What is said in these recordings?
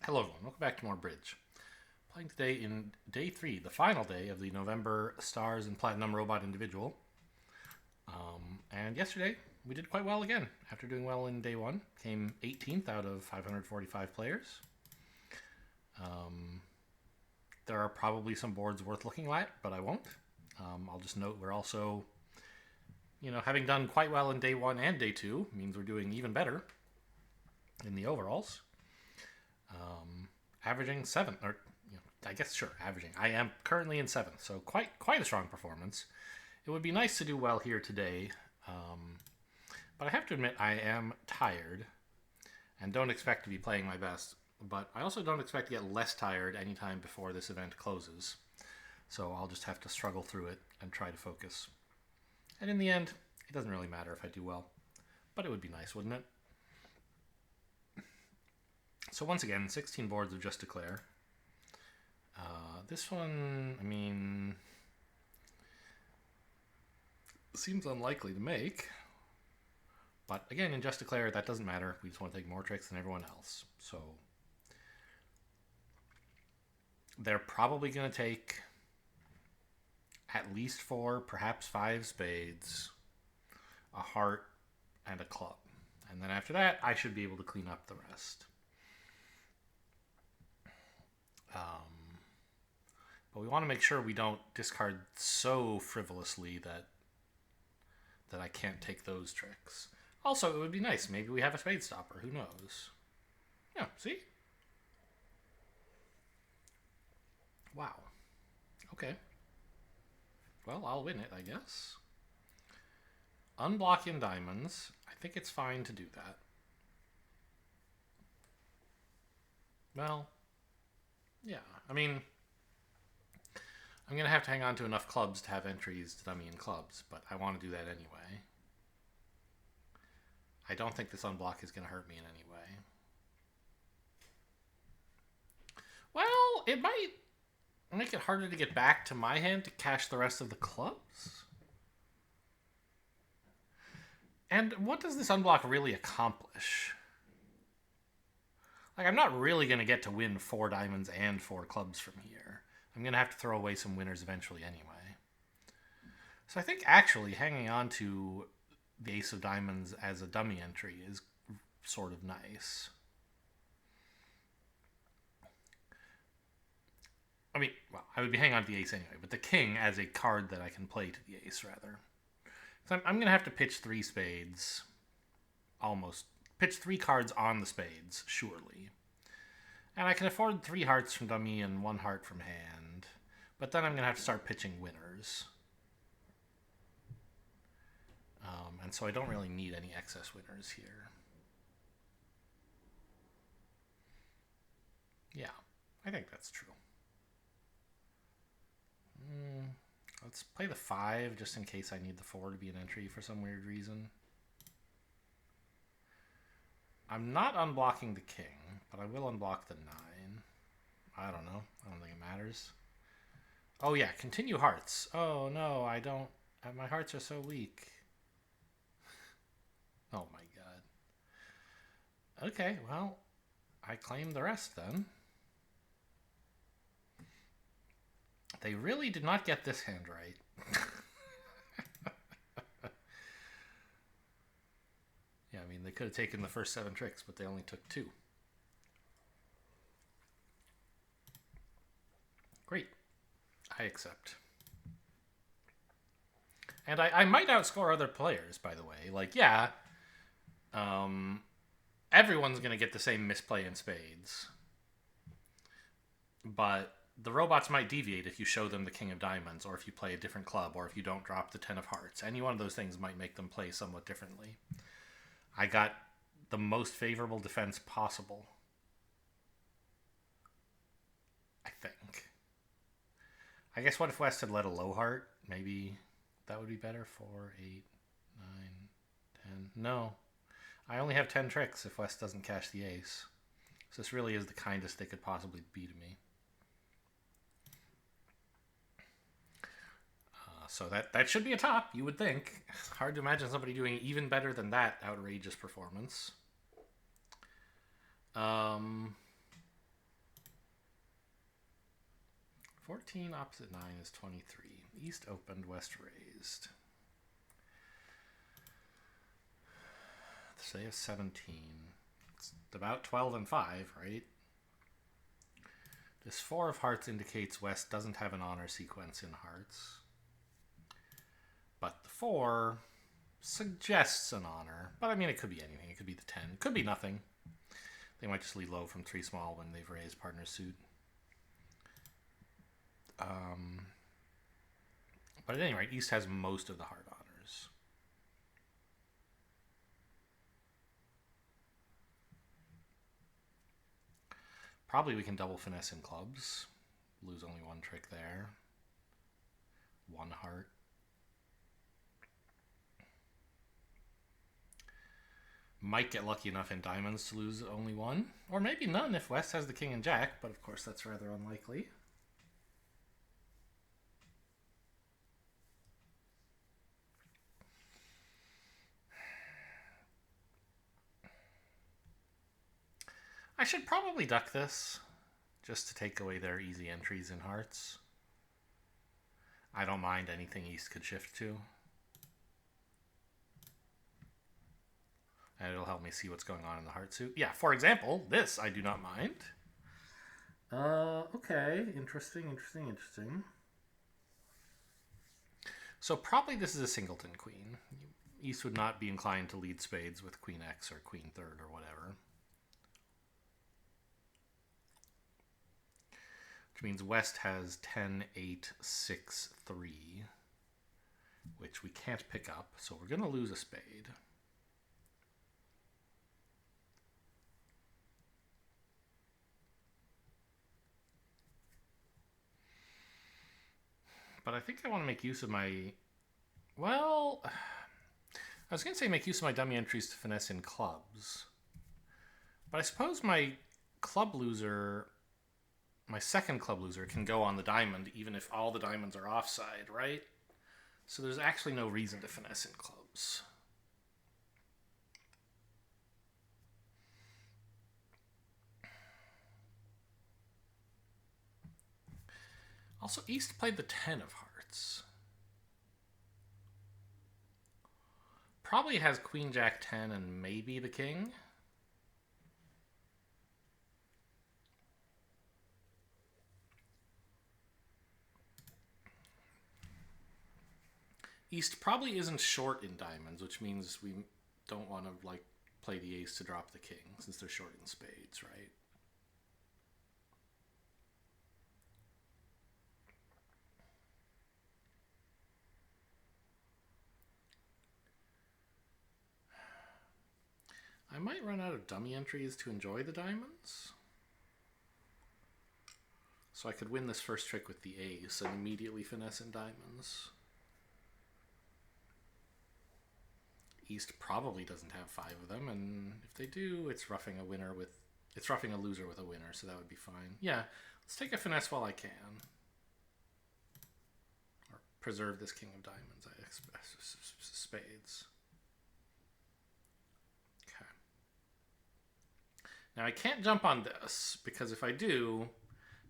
Hello everyone, welcome back to more Bridge. Playing today in day 3, the final day of the November Stars and Platinum Robot Individual. And yesterday, we did quite well again. After doing well in day 1, came 18th out of 545 players. There are probably some boards worth looking at, but I won't. I'll just note we're also, having done quite well in day 1 and day 2, means we're doing even better in the overalls. Averaging 7, or I guess averaging. I am currently in 7th, so quite a strong performance. It would be nice to do well here today, but I have to admit I am tired and don't expect to be playing my best. But I also don't expect to get less tired anytime before this event closes. So I'll just have to struggle through it and try to focus. And in the end, it doesn't really matter if I do well, but it would be nice, wouldn't it? So once again, 16 boards of Just Declare. This one, seems unlikely to make. But again, in Just Declare, that doesn't matter. We just want to take more tricks than everyone else. So they're probably going to take at least 4, perhaps 5 spades, a heart, and a club. And then after that, I should be able to clean up the rest. But we want to make sure we don't discard so frivolously that I can't take those tricks. Also, it would be nice. Maybe we have a spade stopper. Who knows? Yeah, see? Wow. Okay. Well, I'll win it, I guess. Unblock in diamonds. I think it's fine to do that. Well, yeah. I'm going to have to hang on to enough clubs to have entries to dummy in clubs, but I want to do that anyway. I don't think this unblock is going to hurt me in any way. Well, it might make it harder to get back to my hand to cash the rest of the clubs. And what does this unblock really accomplish? I'm not really going to get to win 4 diamonds and 4 clubs from here. I'm going to have to throw away some winners eventually anyway. So I think actually hanging on to the Ace of Diamonds as a dummy entry is sort of nice. I would be hanging on to the Ace anyway, but the King as a card that I can play to the Ace, rather. So I'm going to have to pitch 3 spades. Almost. Pitch 3 cards on the spades, surely. And I can afford 3 hearts from dummy and 1 heart from hand. But then I'm going to have to start pitching winners. And so I don't really need any excess winners here. Yeah, I think that's true. Let's play the 5 just in case I need the 4 to be an entry for some weird reason. I'm not unblocking the King, but I will unblock the 9. I don't know. I don't think it matters. Oh yeah, continue hearts. Oh no, I don't. My hearts are so weak. Oh my god. Okay, well, I claim the rest then. They really did not get this hand right. Yeah, they could have taken the first 7 tricks, but they only took 2. Great. I accept. And I might outscore other players, by the way. Everyone's going to get the same misplay in spades. But the robots might deviate if you show them the King of Diamonds, or if you play a different club, or if you don't drop the 10 of Hearts. Any one of those things might make them play somewhat differently. I got the most favorable defense possible. I think. I guess what if West had led a low heart? Maybe that would be better. 4, 8, 9, 10. No. I only have 10 tricks if West doesn't cash the ace. So this really is the kindest they could possibly be to me. So that should be a top, you would think. Hard to imagine somebody doing even better than that outrageous performance. 14 opposite 9 is 23. East opened, West raised. Say a 17. It's about 12 and 5, right? This 4 of hearts indicates West doesn't have an honor sequence in hearts. But the 4 suggests an honor. But I mean, it could be anything. It could be the 10. It could be nothing. They might just lead low from 3 small when they've raised partner suit. But at any rate, East has most of the heart honors. Probably we can double finesse in clubs. Lose only 1 trick there. 1 heart. Might get lucky enough in diamonds to lose only 1. Or maybe none if West has the king and jack, but of course that's rather unlikely. I should probably duck this, just to take away their easy entries in hearts. I don't mind anything East could shift to. And it'll help me see what's going on in the heart suit. Yeah, for example, this I do not mind. Okay, interesting. So probably this is a singleton queen. East would not be inclined to lead spades with queen X or queen third or whatever. Which means West has 10, 8, 6, 3, which we can't pick up, so we're going to lose a spade. But I think I want to make use of my... Well, I was going to say make use of my dummy entries to finesse in clubs. But I suppose my club loser... My second club loser can go on the diamond even if all the diamonds are offside, right? So there's actually no reason to finesse in clubs. Also, East played the 10 of hearts. Probably has queen, jack, 10, and maybe the king. East probably isn't short in diamonds, which means we don't want to like play the ace to drop the king, since they're short in spades, right? I might run out of dummy entries to enjoy the diamonds. So I could win this first trick with the ace and immediately finesse in diamonds. East probably doesn't have 5 of them, and if they do, it's roughing a loser with a winner, so that would be fine. Yeah, let's take a finesse while I can. Or preserve this king of diamonds, I expect. Spades. Okay. Now I can't jump on this, because if I do,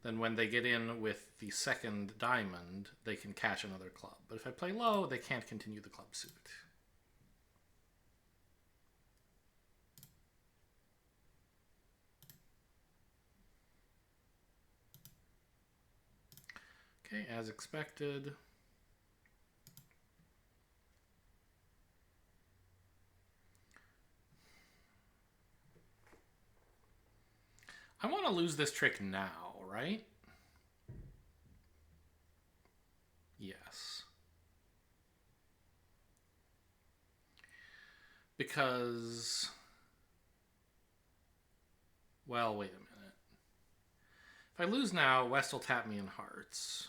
then when they get in with the second diamond, they can cash another club. But if I play low, they can't continue the club suit. Okay, as expected. I want to lose this trick now, right? Yes. Because... Well, wait a minute. If I lose now, West will tap me in hearts,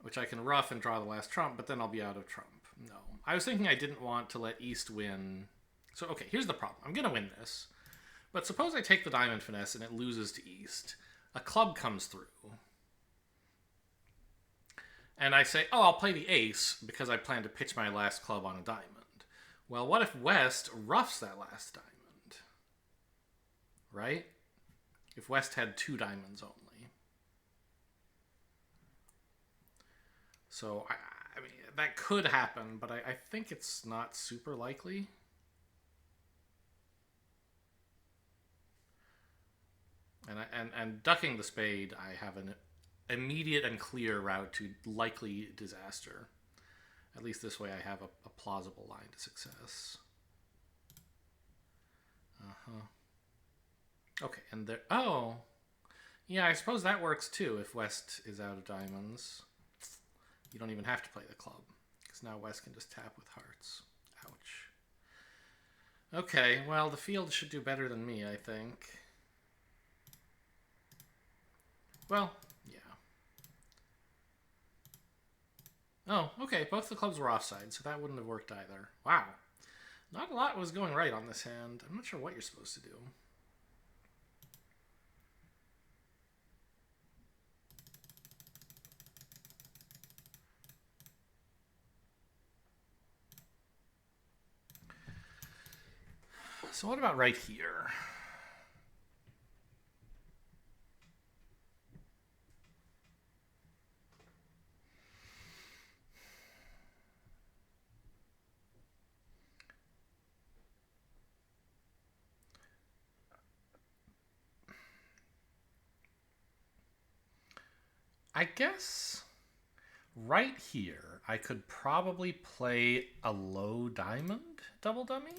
which I can rough and draw the last trump, but then I'll be out of trump. No. I was thinking I didn't want to let East win. So, okay, here's the problem. I'm going to win this. But suppose I take the diamond finesse and it loses to East. A club comes through. And I say, oh, I'll play the ace because I plan to pitch my last club on a diamond. Well, what if West roughs that last diamond? Right? If West had 2 diamonds only. So, I mean, that could happen, but I think it's not super likely. And ducking the spade, I have an immediate and clear route to likely disaster. At least this way I have a plausible line to success. Uh-huh. Okay, and there... Oh! Yeah, I suppose that works too if West is out of diamonds. You don't even have to play the club, because now West can just tap with hearts. Ouch. Okay, well, the field should do better than me, I think. Well, yeah. Oh, okay, both the clubs were offside, so that wouldn't have worked either. Wow. Not a lot was going right on this hand. I'm not sure what you're supposed to do. So what about right here? I guess right here I could probably play a low diamond double dummy.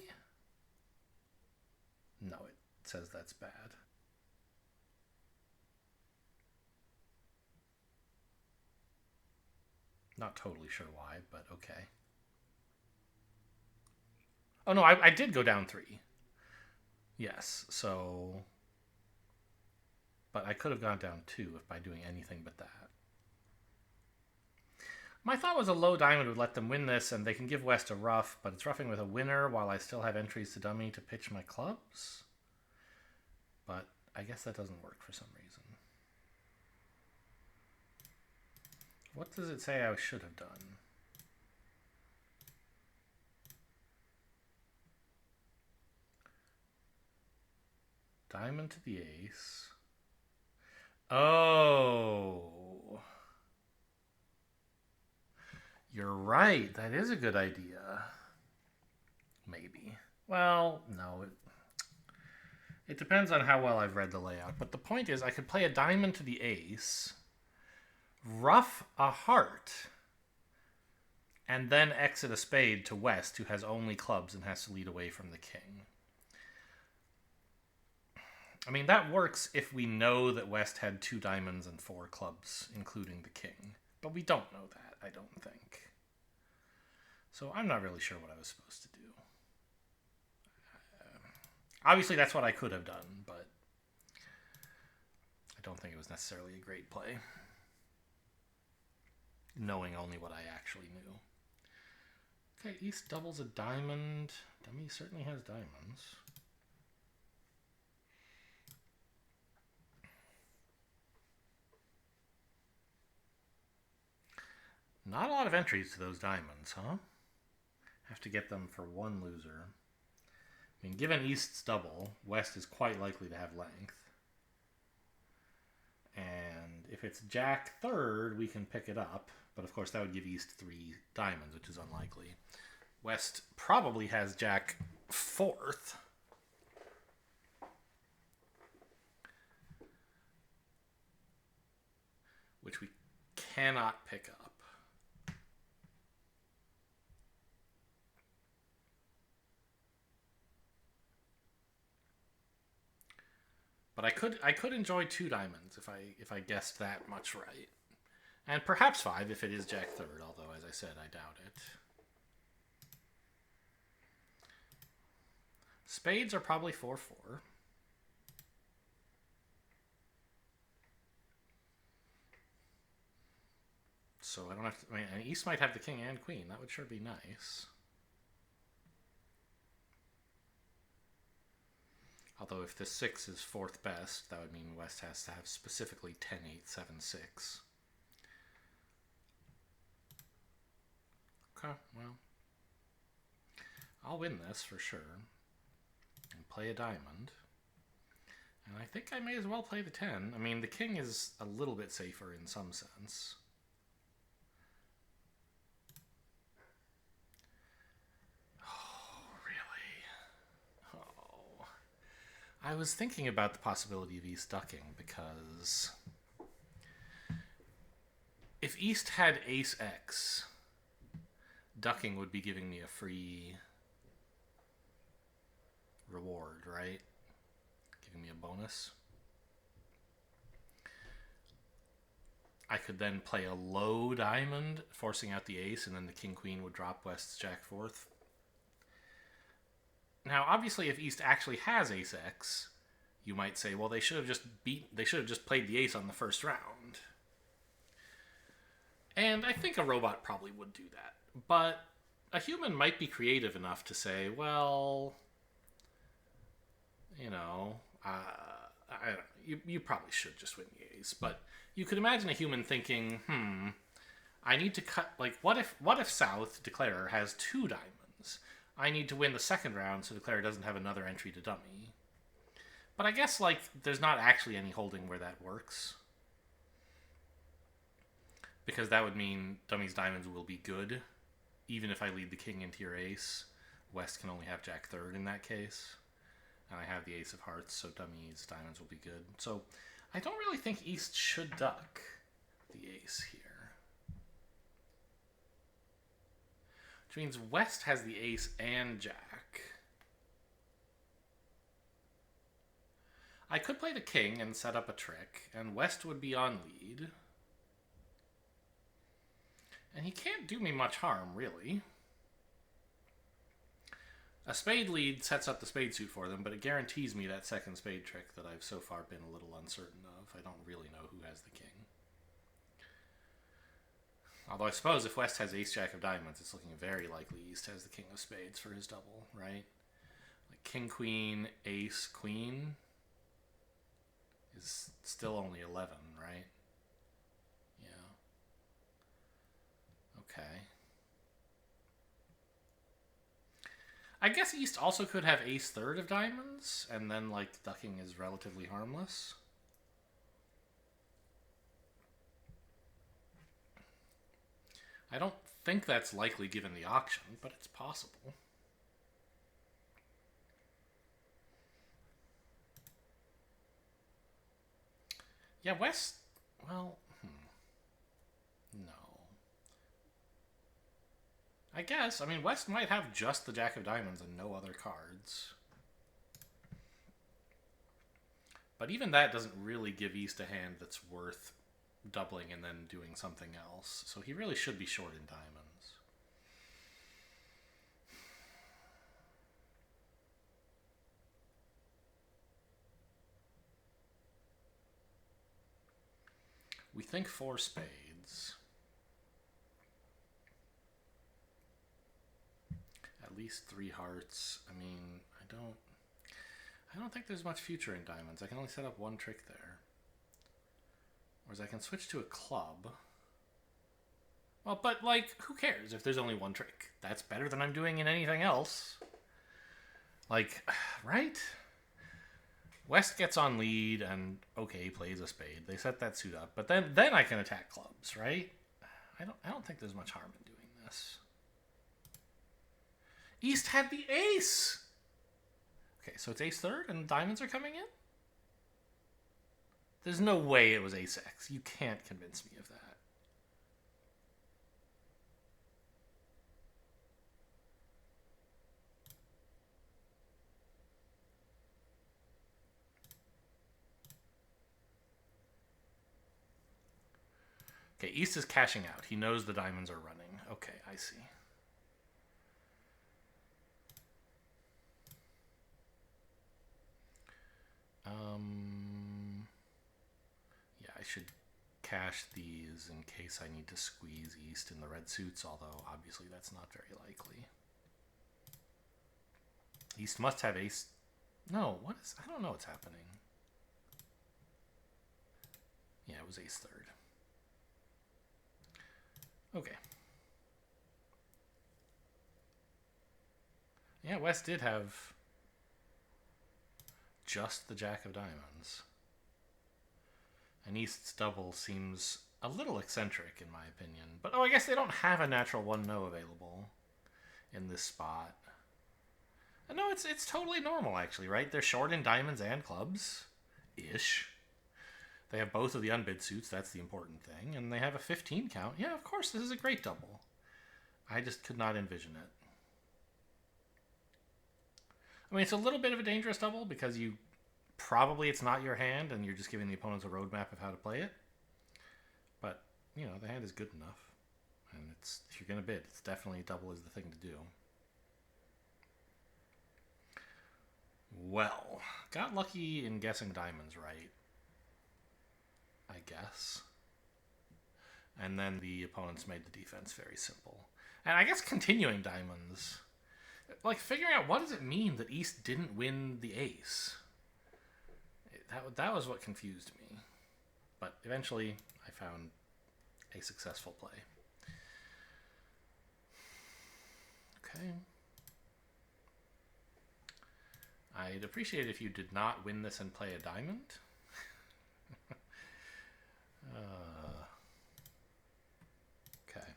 No, it says that's bad. Not totally sure why, but okay. Oh no, I did go down 3. Yes, so... But I could have gone down 2 if by doing anything but that. My thought was a low diamond would let them win this, and they can give West a rough, but it's roughing with a winner while I still have entries to dummy to pitch my clubs. But I guess that doesn't work for some reason. What does it say I should have done? Diamond to the ace. Oh. You're right. That is a good idea. Maybe. Well, no. It depends on how well I've read the layout. But the point is, I could play a diamond to the ace, ruff a heart, and then exit a spade to West, who has only clubs and has to lead away from the king. I mean, that works if we know that West had 2 diamonds and 4 clubs, including the king. But we don't know that, I don't think. So I'm not really sure what I was supposed to do. Obviously, that's what I could have done, but I don't think it was necessarily a great play, knowing only what I actually knew. Okay, East doubles a diamond. Dummy certainly has diamonds. Not a lot of entries to those diamonds, huh? Have to get them for 1 loser. I mean, given East's double, West is quite likely to have length. And if it's Jack 3rd, we can pick it up. But of course, that would give East 3 diamonds, which is unlikely. West probably has Jack 4th. Which we cannot pick up. But I could enjoy 2 diamonds if I guessed that much right. And perhaps 5 if it is Jack 3rd, although as I said, I doubt it. Spades are probably 4-4. So I don't have to... I mean, East might have the king and queen. That would sure be nice. Although if the 6 is 4th best, that would mean West has to have specifically 10, 8, 7, 6. Okay, well. I'll win this for sure. And play a diamond. And I think I may as well play the 10. I mean, the king is a little bit safer in some sense. I was thinking about the possibility of East ducking because if East had Ace X, ducking would be giving me a free reward, right? Giving me a bonus. I could then play a low diamond, forcing out the ace, and then the king queen would drop West's jack fourth. Now, obviously, if East actually has Ace X, you might say, well, they should have just played the ace on the first round. And I think a robot probably would do that. But a human might be creative enough to say, well, you know, you probably should just win the ace. But you could imagine a human thinking, I need to cut, like, what if South, Declarer, has 2 diamonds? I need to win the second round so Declarer doesn't have another entry to dummy. But I guess, like, there's not actually any holding where that works. Because that would mean Dummy's diamonds will be good. Even if I lead the king into your ace, West can only have jack third in that case. And I have the ace of hearts, so Dummy's diamonds will be good. So I don't really think East should duck the ace here. Which means West has the ace and jack. I could play the king and set up a trick, and West would be on lead. And he can't do me much harm, really. A spade lead sets up the spade suit for them, but it guarantees me that second spade trick that I've so far been a little uncertain of. I don't really know who has the king. Although I suppose if West has ace-jack of diamonds, it's looking very likely East has the king of spades for his double, right? Like king-queen, ace-queen is still only 11, right? Yeah. Okay. I guess East also could have ace-third of diamonds, and then, like, ducking is relatively harmless. I don't think that's likely given the auction, but it's possible. Yeah, West... Well, no. I guess. I mean, West might have just the jack of diamonds and no other cards. But even that doesn't really give East a hand that's worth doubling and then doing something else. So he really should be short in diamonds. We think 4 spades. At least 3 hearts. I mean, I don't think there's much future in diamonds. I can only set up 1 trick there. Whereas I can switch to a club. Well, but, like, who cares if there's only 1 trick? That's better than I'm doing in anything else. Like, right? West gets on lead and, okay, plays a spade. They set that suit up. But then I can attack clubs, right? I don't think there's much harm in doing this. East had the ace! Okay, so it's ace third and diamonds are coming in? There's no way it was ace X. You can't convince me of that. Okay, East is cashing out. He knows the diamonds are running. Okay, I see. Yeah, I should cash these in case I need to squeeze East in the red suits, although obviously that's not very likely. East must have ace... No, what is... I don't know what's happening. Yeah, it was ace third. Okay. Yeah, West did have just the jack of diamonds. And East's double seems a little eccentric in my opinion. But oh, I guess they don't have a natural 1-no available in this spot. No, it's totally normal actually, right? They're short in diamonds and clubs, ish. They have both of the unbid suits. That's the important thing, and they have a 15 count. Yeah, of course, this is a great double. I just could not envision it. I mean, it's a little bit of a dangerous double because you probably it's not your hand, and you're just giving the opponents a roadmap of how to play it. But you know, the hand is good enough, and it's if you're gonna bid, it's definitely double is the thing to do. Well, got lucky in guessing diamonds right, I guess. And then the opponents made the defense very simple. And I guess continuing diamonds, like figuring out what does it mean that East didn't win the ace. That was what confused me. But eventually, I found a successful play. Okay. I'd appreciate it if you did not win this and play a diamond. Okay.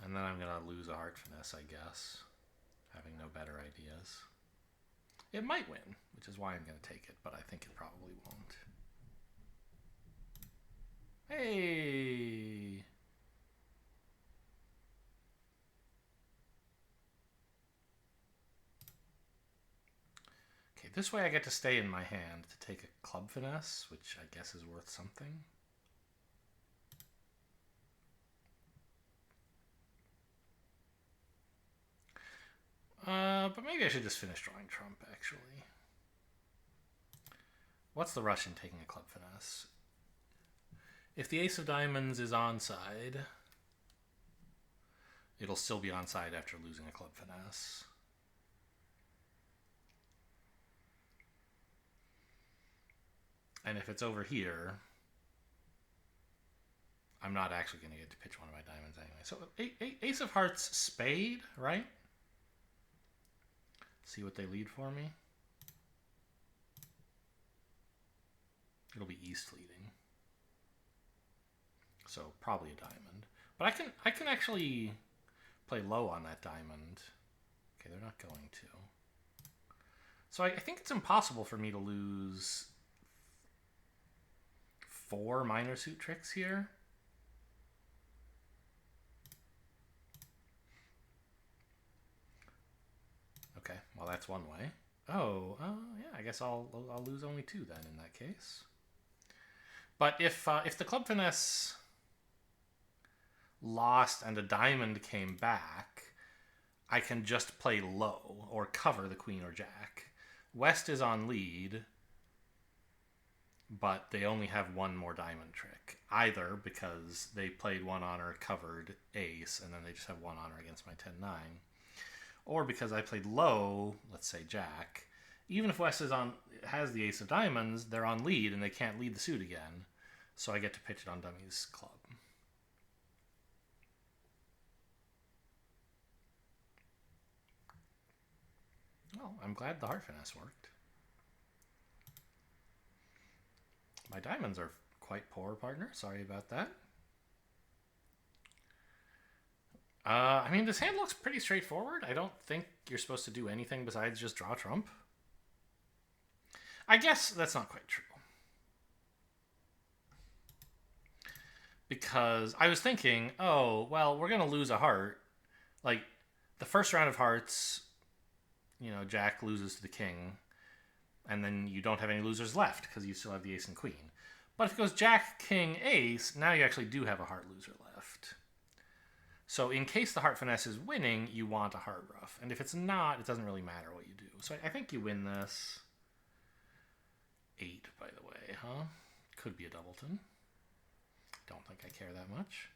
And then I'm going to lose a heart finesse, I guess. Having no better ideas. It might win, which is why I'm going to take it, but I think it probably won't. Hey! Okay, this way I get to stay in my hand to take a club finesse, which I guess is worth something. But maybe I should just finish drawing trump, actually. What's the rush in taking a club finesse? If the ace of diamonds is onside, it'll still be onside after losing a club finesse. And if it's over here, I'm not actually going to get to pitch one of my diamonds anyway. So ace of hearts, spade, right? See what they lead for me. It'll be East leading. So probably a diamond. But I can actually play low on that diamond. Okay, they're not going to. So I think it's impossible for me to lose 4 minor suit tricks here. Okay, well that's one way. Oh, yeah, I guess I'll lose only 2 then in that case. But if the club finesse lost and a diamond came back, I can just play low or cover the queen or jack. West is on lead, but they only have 1 more diamond trick. Either because they played 1 honor, covered ace, and then they just have 1 honor against my 10-9. Or because I played low, let's say jack. Even if West has the ace of diamonds, they're on lead and they can't lead the suit again. So I get to pitch it on dummy's club. Well, I'm glad the heart finesse worked. My diamonds are quite poor, partner. Sorry about that. I mean, this hand looks pretty straightforward. I don't think you're supposed to do anything besides just draw trump. I guess that's not quite true. Because I was thinking, oh, well, we're going to lose a heart. Like, the first round of hearts, you know, jack loses to the king. And then you don't have any losers left because you still have the ace and queen. But if it goes jack, king, ace, now you actually do have a heart loser left. So in case the heart finesse is winning, you want a heart ruff. And if it's not, it doesn't really matter what you do. So I think you win this. 8, by the way, huh? Could be a doubleton. Don't think I care that much.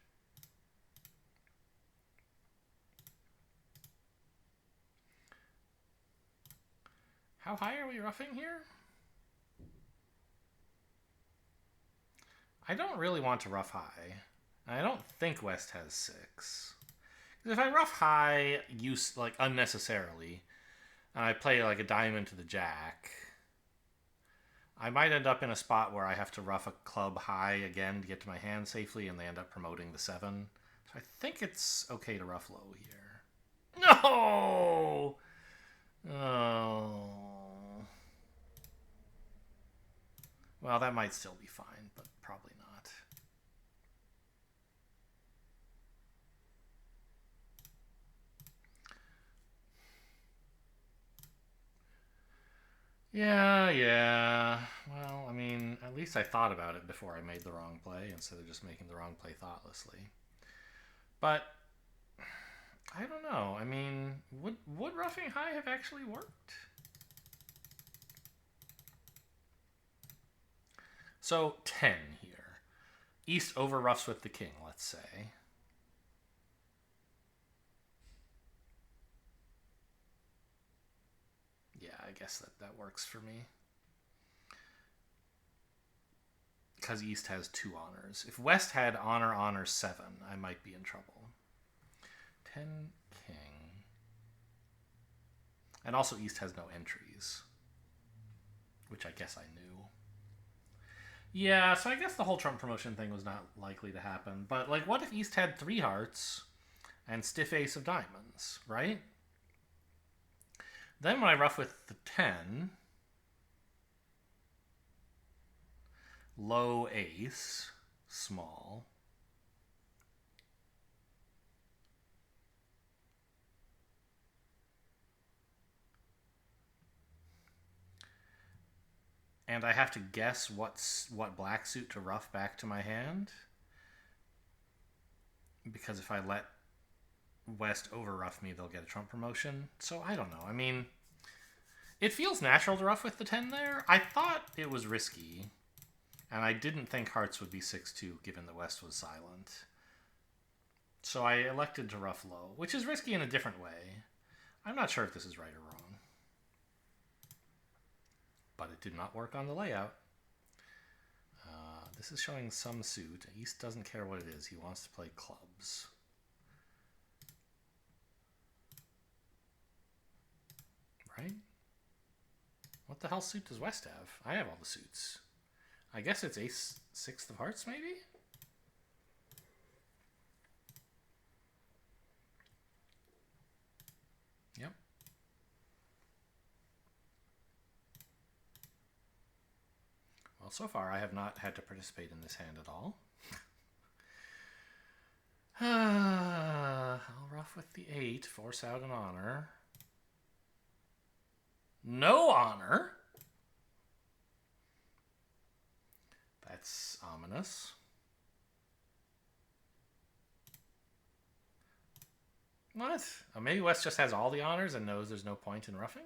How high are we roughing here? I don't really want to rough high. I don't think West has 6. If I rough high like unnecessarily, and I play like a diamond to the jack, I might end up in a spot where I have to rough a club high again to get to my hand safely, and they end up promoting the 7. So I think it's okay to rough low here. No! Oh. Well, that might still be fine, but probably not. Yeah, yeah. Well, I mean, at least I thought about it before I made the wrong play instead of just making the wrong play thoughtlessly. But I don't know. I mean, would roughing high have actually worked? So 10 here. East over roughs with the king, let's say. Yeah, I guess that works for me. Because East has 2 honors. If West had honor, honor 7, I might be in trouble. 10 king. And also East has no entries, which I guess I knew. Yeah, so I guess the whole Trump promotion thing was not likely to happen. But, like, what if East had 3 hearts and stiff ace of diamonds, right? Then when I rough with the 10, low ace, small. And I have to guess what black suit to rough back to my hand. Because if I let West over rough me, they'll get a Trump promotion. So I don't know. I mean, it feels natural to rough with the 10 there. I thought it was risky. And I didn't think hearts would be 6-2 given that West was silent. So I elected to rough low, which is risky in a different way. I'm not sure if this is right or wrong. But it did not work on the layout. This is showing some suit. East doesn't care what it is. He wants to play clubs. Right? What the hell suit does West have? I have all the suits. I guess it's ace 6 of hearts, maybe? Yep. Well, so far I have not had to participate in this hand at all. I'll rough with the 8, force out an honor. No honor? That's ominous. What? Oh, maybe West just has all the honors and knows there's no point in roughing?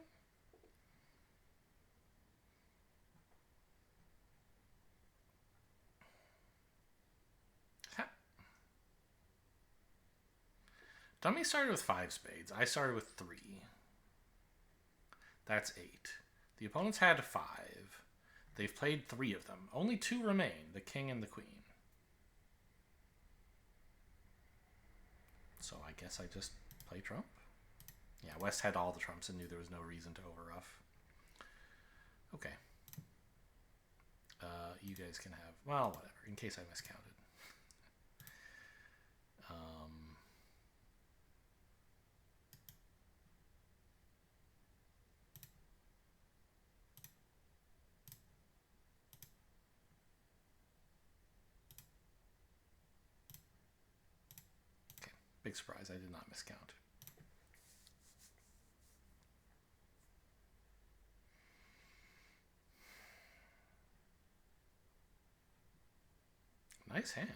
Dummy started with 5 spades. I started with 3. That's 8. The opponents had 5. They've played 3 of them. Only 2 remain, the king and the queen. So I guess I just play trump. Yeah, West had all the trumps and knew there was no reason to overruff. Okay. You guys can have, well, whatever, in case I miscounted. Okay, big surprise, I did not miscount. Nice hand.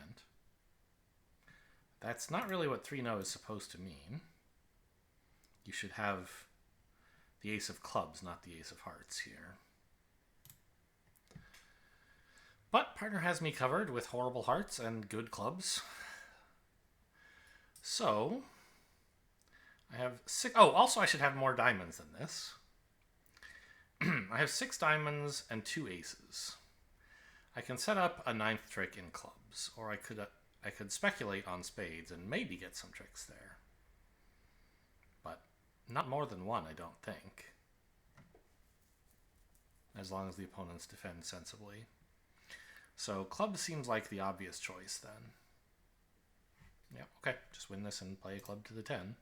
That's not really what 3-0 is supposed to mean. You should have the ace of clubs, not the ace of hearts here. But partner has me covered with horrible hearts and good clubs. So, I have 6... Oh, also I should have more diamonds than this. I have 6 diamonds and 2 aces. I can set up a 9th trick in clubs, or I could speculate on spades and maybe get some tricks there. But not more than 1, I don't think. As long as the opponents defend sensibly. So clubs seems like the obvious choice then. Yeah, okay, just win this and play a club to the 10.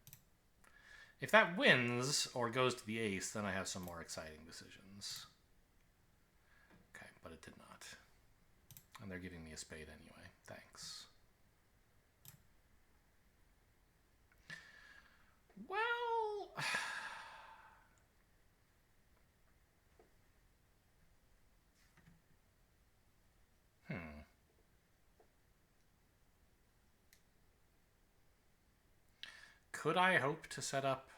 If that wins or goes to the ace, then I have some more exciting decisions. Okay, but it did not. And they're giving me a spade anyway. Thanks. Well... Could I hope to set up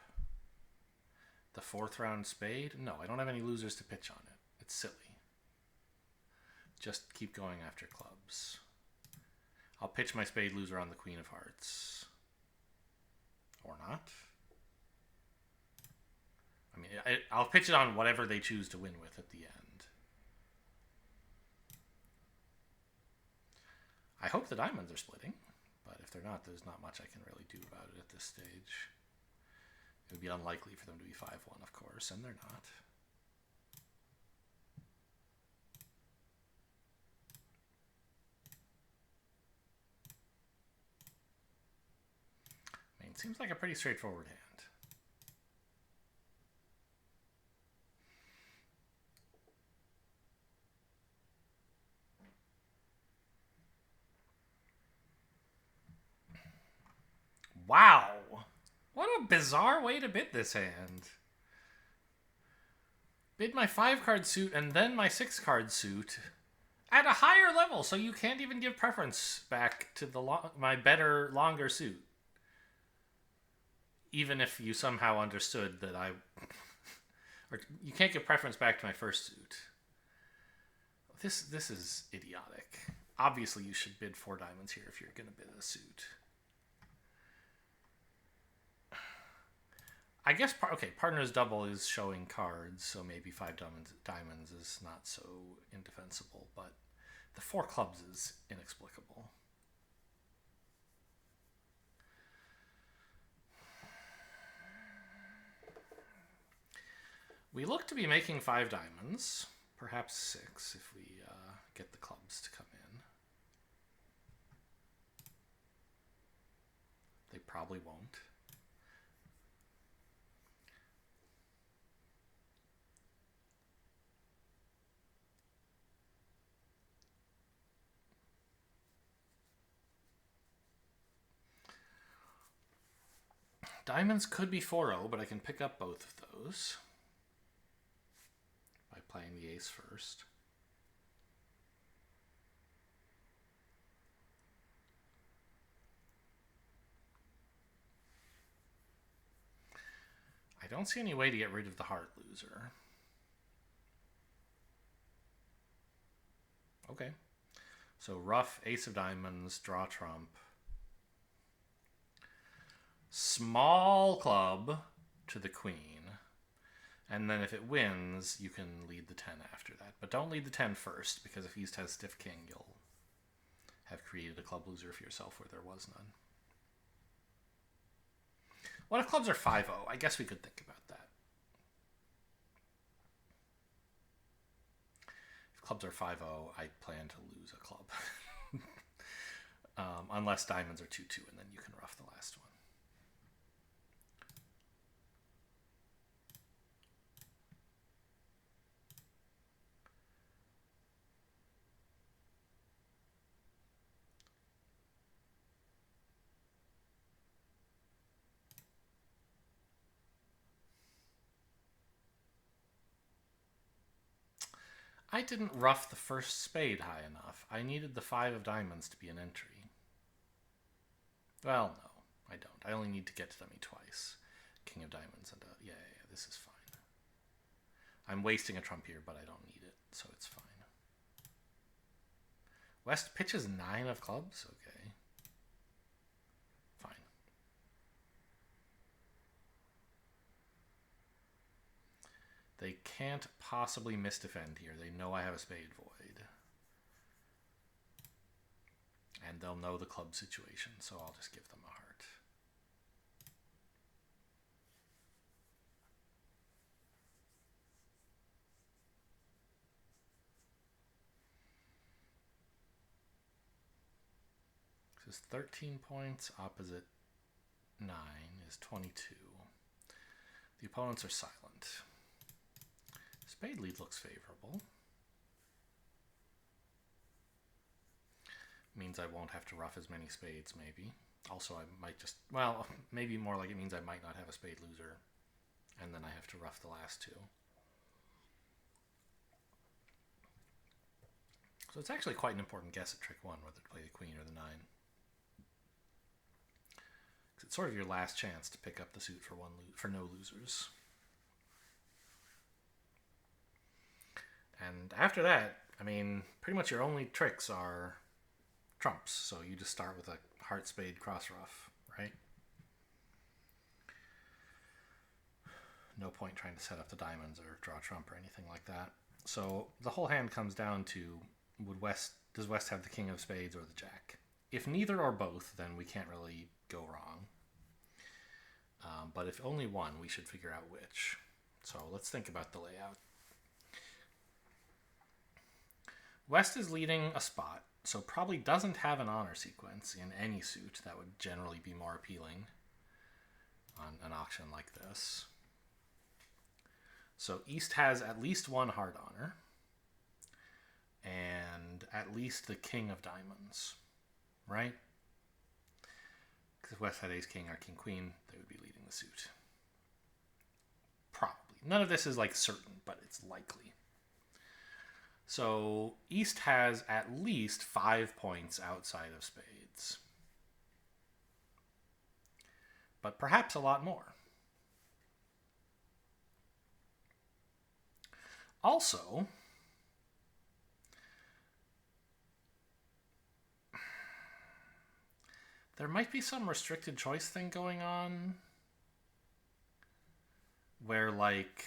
the 4th round spade? No, I don't have any losers to pitch on it. It's silly. Just keep going after clubs. I'll pitch my spade loser on the queen of hearts. Or not. I mean, I'll pitch it on whatever they choose to win with at the end. I hope the diamonds are splitting, but if they're not, there's not much I can really do about it at this stage. It would be unlikely for them to be 5-1, of course, and they're not. I mean, it seems like a pretty straightforward hand. Wow! What a bizarre way to bid this hand. Bid my 5-card suit and then my 6-card suit at a higher level, so you can't even give preference back to my better, longer suit. Even if you somehow understood that or you can't give preference back to my first suit. This is idiotic. Obviously, you should bid 4 diamonds here if you're going to bid a suit. I guess, partner's double is showing cards, so maybe 5 diamonds is not so indefensible, but the 4 clubs is inexplicable. We look to be making 5 diamonds, perhaps 6 if we get the clubs to come in. They probably won't. Diamonds could be 4-0, but I can pick up both of those by playing the ace first. I don't see any way to get rid of the heart loser. Okay. So rough, ace of diamonds, draw trump. Small club to the queen. And then if it wins, you can lead the 10 after that. But don't lead the 10 first, because if East has stiff king, you'll have created a club loser for yourself where there was none. What if clubs are 5-0? I guess we could think about that. If clubs are 5-0, I plan to lose a club. Unless diamonds are 2-2, and then you can rough the last one. I didn't rough the first spade high enough. I needed the 5 of diamonds to be an entry. Well, no, I don't. I only need to get to dummy twice. King of diamonds and yeah, this is fine. I'm wasting a trump here, but I don't need it, so it's fine. West pitches 9 of clubs? Okay. Fine. They can't possibly misdefend here. They know I have a spade void. And they'll know the club situation, so I'll just give them a heart. This is 13 points, opposite 9 is 22. The opponents are silent. Spade lead looks favorable. Means I won't have to ruff as many spades, maybe. Also, I might just, well, maybe more like it means I might not have a spade loser, and then I have to ruff the last two. So it's actually quite an important guess at trick one, whether to play the queen or the nine. Because it's sort of your last chance to pick up the suit for no losers. And after that, I mean, pretty much your only tricks are trumps. So you just start with a heart, spade, cross ruff, right? No point trying to set up the diamonds or draw a trump or anything like that. So the whole hand comes down to, does West have the king of spades or the jack? If neither or both, then we can't really go wrong. But if only one, we should figure out which. So let's think about the layout. West is leading a spot, so probably doesn't have an honor sequence in any suit. That would generally be more appealing on an auction like this. So East has at least one hard honor and at least the king of diamonds, right? Because if West had ace king or king queen, they would be leading the suit. Probably. None of this is like certain, but it's likely. So East has at least 5 points outside of spades, but perhaps a lot more. Also, there might be some restricted choice thing going on where, like,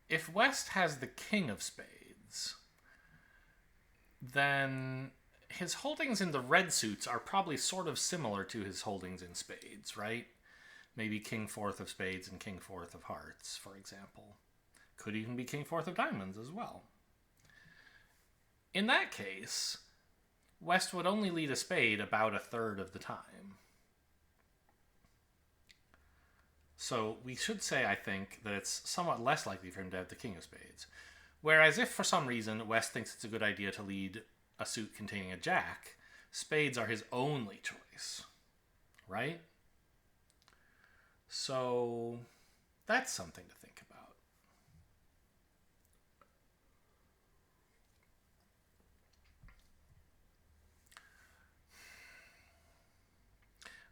if West has the king of spades, then his holdings in the red suits are probably sort of similar to his holdings in spades, right? Maybe king fourth of spades and king fourth of hearts, for example. Could even be king fourth of diamonds as well. In that case, West would only lead a spade about a third of the time. So we should say, I think, that it's somewhat less likely for him to have the king of spades. Whereas if for some reason West thinks it's a good idea to lead a suit containing a jack, spades are his only choice, right? So that's something to think about.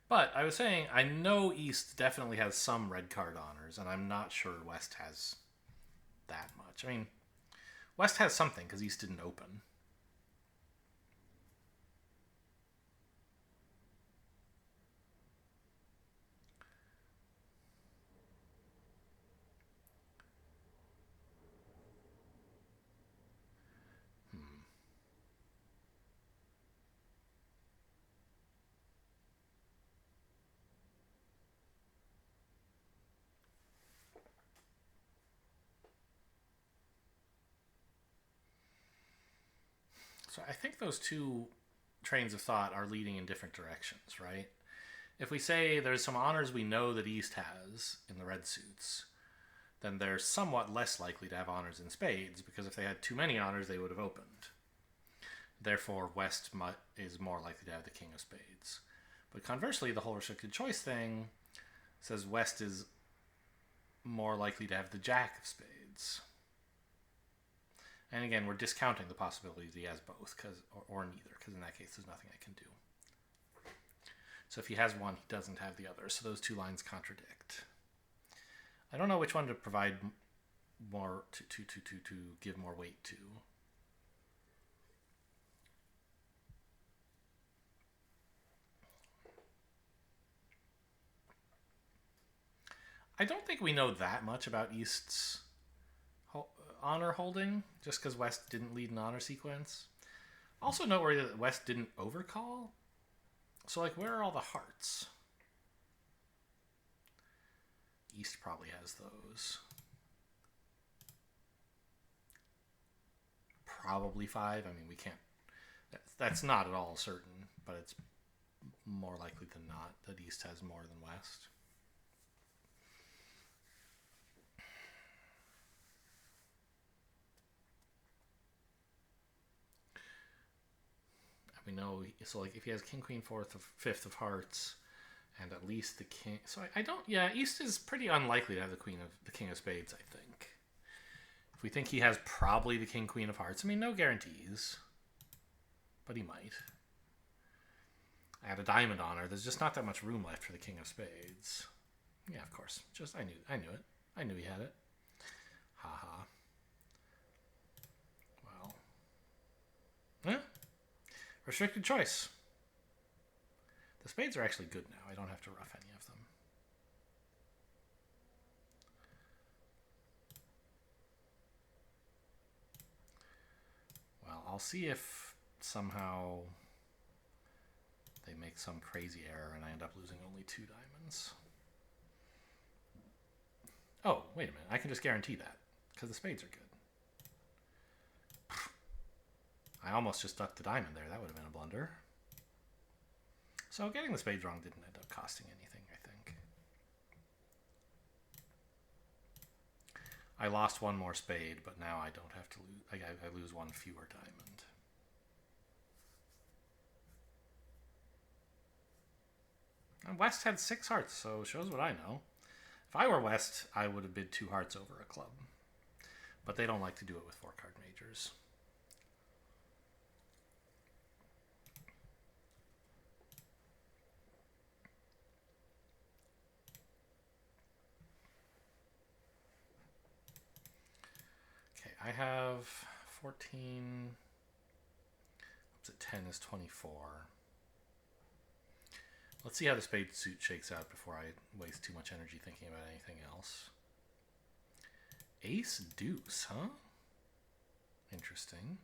But I was saying, I know East definitely has some red card honors, and I'm not sure West has that much. I mean, West has something because East didn't open. So I think those two trains of thought are leading in different directions, right? If we say there's some honors we know that East has in the red suits, then they're somewhat less likely to have honors in spades, because if they had too many honors, they would have opened. Therefore, West is more likely to have the king of spades. But conversely, the whole restricted choice thing says West is more likely to have the jack of spades. And again, we're discounting the possibility that he has both, or neither, because in that case, there's nothing I can do. So if he has one, he doesn't have the other. So those two lines contradict. I don't know which one to provide more, to give more weight to. I don't think we know that much about East's honor holding, just because West didn't lead an honor sequence. Also noteworthy that West didn't overcall. So, like, where are all the hearts? East probably has those. Probably 5. I mean, we can't... That's not at all certain, but it's more likely than not that East has more than West. We know, so like if he has King, Queen, fifth of hearts, and at least the King. So I don't. Yeah, East is pretty unlikely to have the King of Spades. I think. If we think he has probably the King, Queen of Hearts, I mean, no guarantees, but he might. Add a diamond on her. There's just not that much room left for the King of Spades. Yeah, of course. Just I knew it. I knew he had it. Haha. Well. Yeah. Restricted choice. The spades are actually good now. I don't have to rough any of them. Well, I'll see if somehow they make some crazy error and I end up losing only 2 diamonds. Oh, wait a minute. I can just guarantee that because the spades are good. I almost just ducked the diamond there. That would have been a blunder. So getting the spades wrong didn't end up costing anything, I think. I lost one more spade, but now I don't have to lose. I lose one fewer diamond. And West had 6 hearts, so shows what I know. If I were West, I would have bid 2 hearts over a club. But they don't like to do it with 4-card majors. I have 14. What's it? 10 is 24. Let's see how the spade suit shakes out before I waste too much energy thinking about anything else. Ace deuce, huh? Interesting.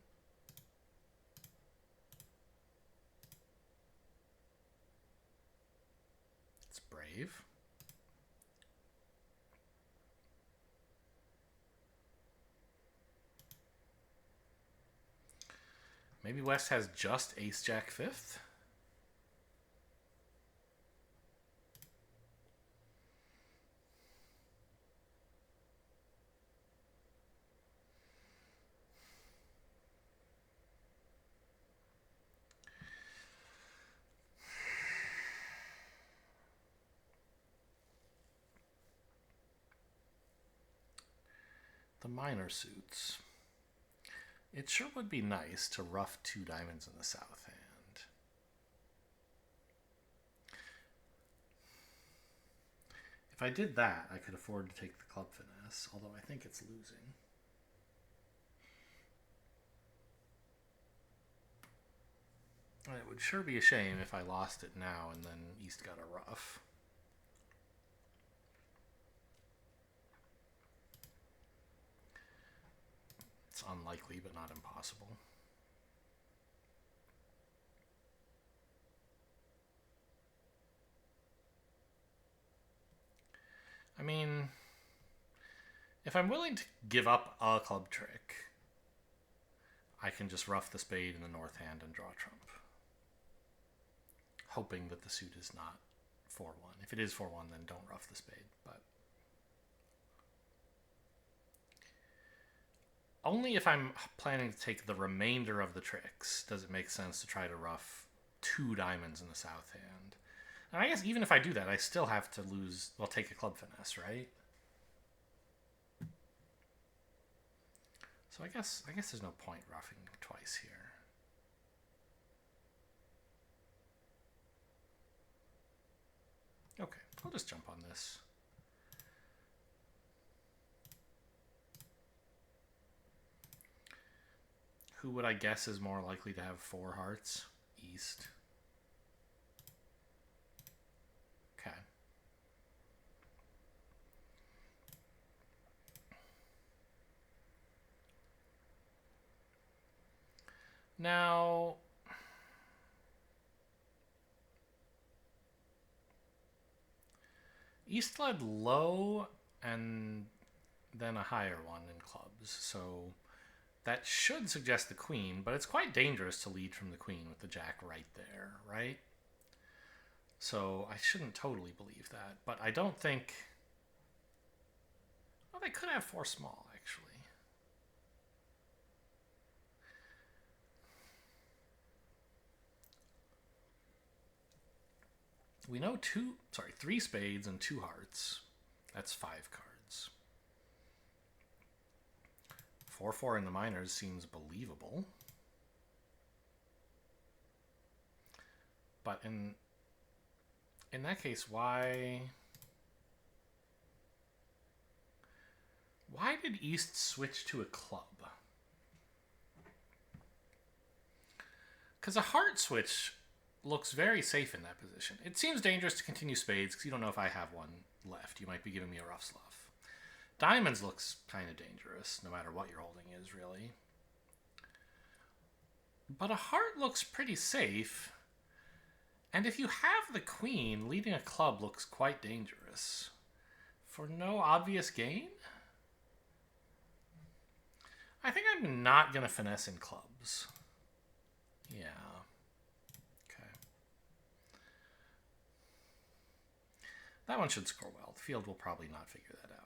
It's brave. Maybe West has just ace jack fifth. The minor suits. It sure would be nice to rough 2 diamonds in the south hand. If I did that, I could afford to take the club finesse, although I think it's losing. And it would sure be a shame if I lost it now and then East got a rough. It's unlikely, but not impossible. I mean, if I'm willing to give up a club trick, I can just rough the spade in the north hand and draw trump. Hoping that the suit is not 4-1. If it is 4-1, then don't rough the spade. But only if I'm planning to take the remainder of the tricks does it make sense to try to rough 2 diamonds in the south hand. And I guess even if I do that, I still have to lose, well, take a club finesse, right? So I guess there's no point roughing twice here. Okay, I'll just jump on this. Who would I guess is more likely to have 4 hearts? East. Okay. Now, East led low and then a higher one in clubs, so that should suggest the queen, but it's quite dangerous to lead from the queen with the jack right there, right? So I shouldn't totally believe that. But I don't think... Well, they could have 4 small, actually. We know 3 spades and 2 hearts. That's 5 cards. 4-4 in the minors seems believable. But in that case, why did East switch to a club? Because a heart switch looks very safe in that position. It seems dangerous to continue spades because you don't know if I have one left. You might be giving me a rough slough. Diamonds looks kind of dangerous, no matter what your holding is, really. But a heart looks pretty safe. And if you have the queen, leading a club looks quite dangerous. For no obvious gain? I think I'm not going to finesse in clubs. Yeah. Okay. That one should score well. The field will probably not figure that out.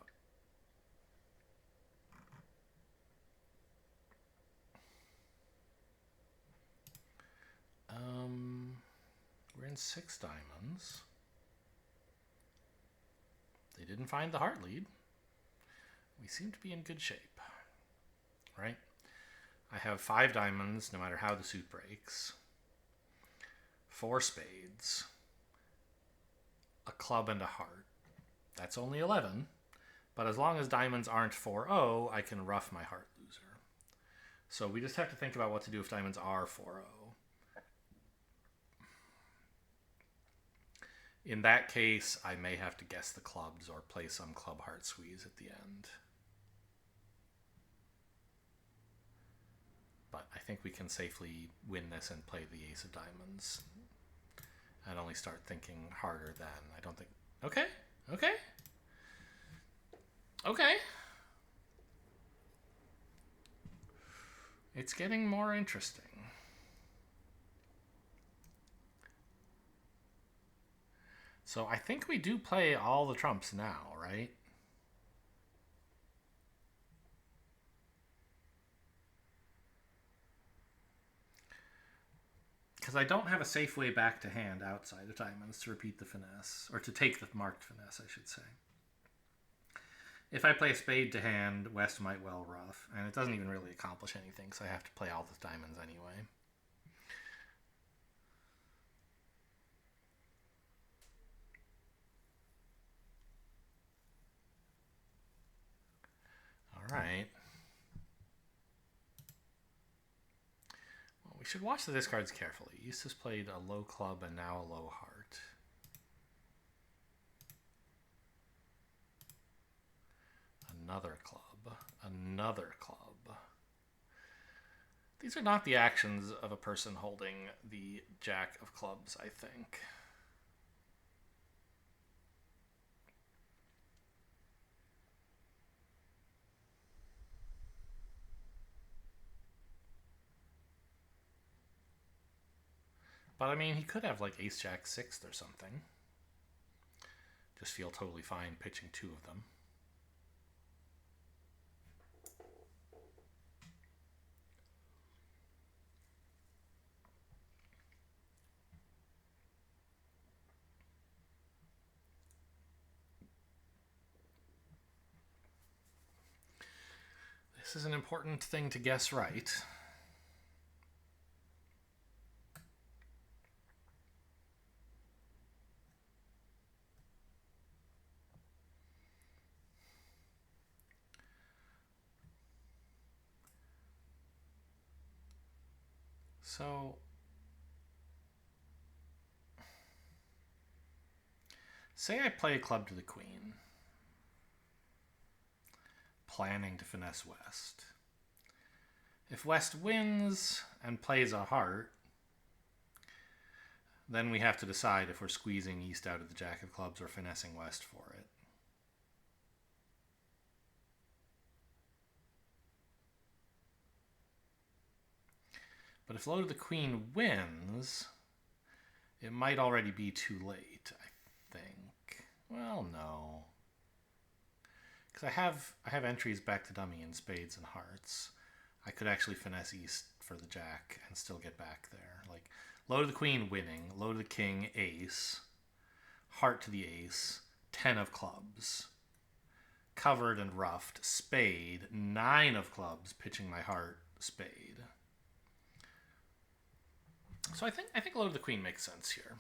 We're in 6 diamonds. They didn't find the heart lead. We seem to be in good shape, right? I have 5 diamonds, no matter how the suit breaks. 4 spades. A club and a heart. That's only 11. But as long as diamonds aren't 4-0, I can rough my heart loser. So we just have to think about what to do if diamonds are 4-0. In that case, I may have to guess the clubs or play some club heart squeeze at the end. But I think we can safely win this and play the ace of diamonds. And only start thinking harder then. I don't think... Okay. It's getting more interesting. So I think we do play all the trumps now, right? Because I don't have a safe way back to hand outside of diamonds to repeat the finesse, or to take the marked finesse, I should say. If I play a spade to hand, West might well rough, and it doesn't even really accomplish anything, so I have to play all the diamonds anyway. All right. Well, we should watch the discards carefully. East has played a low club and now a low heart. Another club. These are not the actions of a person holding the jack of clubs, I think. But I mean, he could have like ace jack 6th or something. Just feel totally fine pitching 2 of them. This is an important thing to guess right. So, say I play a club to the queen, planning to finesse West. If West wins and plays a heart, then we have to decide if we're squeezing East out of the jack of clubs or finessing West for it. But if low to the queen wins, It might already be too late, I think. Well, no. Because I have entries back to dummy in spades and hearts. I could actually finesse east for the jack and still get back there. Like, low to the queen, winning. Low to the king, ace. Heart to the ace. 10 of clubs. Covered and roughed. Spade. 9 of clubs, pitching my heart. Spade. So I think low to the queen makes sense here.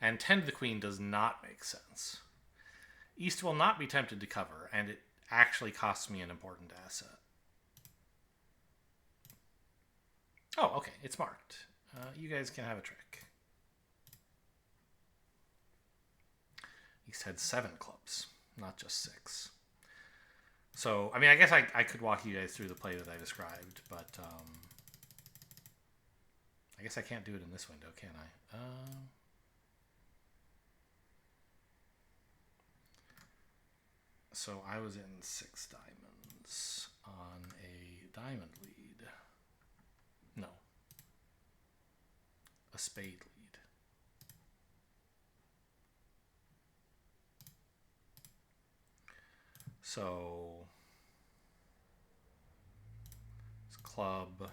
And 10 to the queen does not make sense. East will not be tempted to cover, and it actually costs me an important asset. Oh, okay, it's marked. You guys can have a trick. East had 7 clubs, not just 6. So, I mean, I guess I could walk you guys through the play that I described, but I guess I can't do it in this window, can I? So I was in 6 diamonds on a diamond lead. No. A spade lead. So it's club.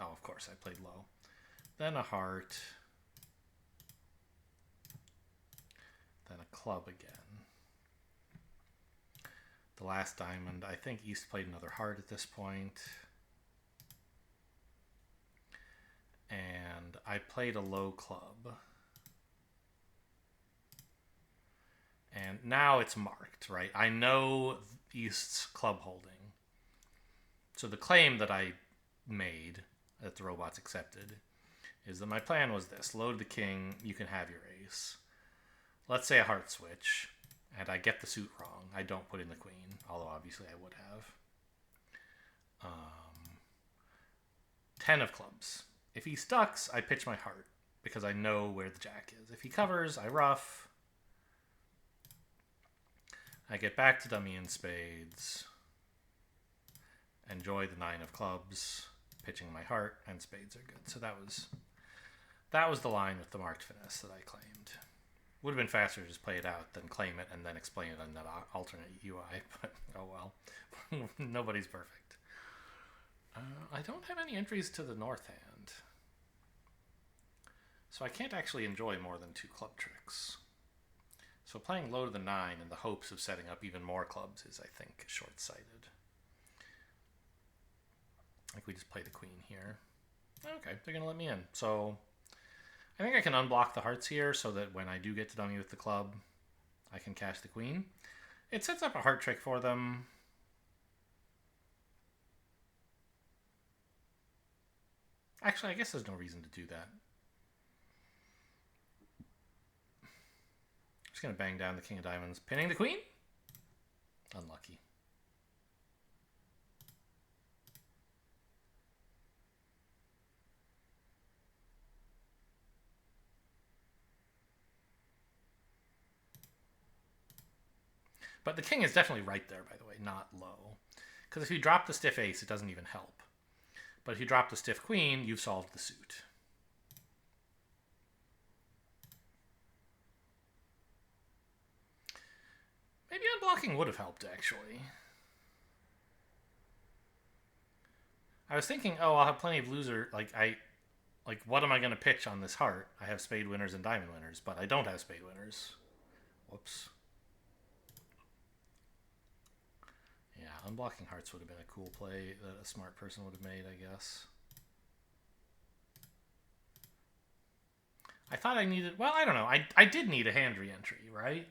Oh, of course, I played low. Then a heart. Then a club again. The last diamond, I think East played another heart at this point. And I played a low club. And now it's marked, right? I know East's club holding. So the claim that I made, that the robots accepted, is that my plan was this. Load the king, you can have your ace. Let's say a heart switch, and I get the suit wrong. I don't put in the queen, although obviously I would have. 10 of clubs. If he ducks, I pitch my heart, because I know where the jack is. If he covers, I ruff. I get back to dummy in spades. Enjoy the 9 of clubs, pitching my heart, and spades are good. So that was the line with the marked finesse that I claimed. Would have been faster to just play it out than claim it and then explain it on that alternate UI, but oh well. Nobody's perfect. I don't have any entries to the north hand. So I can't actually enjoy more than 2 club tricks. So playing low to the 9 in the hopes of setting up even more clubs is, I think, short-sighted. Like we just play the queen here. Okay, they're going to let me in. So I think I can unblock the hearts here so that when I do get to dummy with the club, I can cash the queen. It sets up a heart trick for them. Actually, I guess there's no reason to do that. Just going to bang down the king of diamonds, pinning the queen. Unlucky. But the king is definitely right there, by the way, not low. Because if you drop the stiff ace, it doesn't even help. But if you drop the stiff queen, you've solved the suit. Maybe unblocking would have helped, actually. I was thinking, oh, I'll have plenty of loser. Like, what am I going to pitch on this heart? I have spade winners and diamond winners, but I don't have spade winners. Whoops. Yeah, unblocking hearts would have been a cool play that a smart person would have made, I guess. I thought I needed... Well, I don't know. I did need a hand re-entry, right?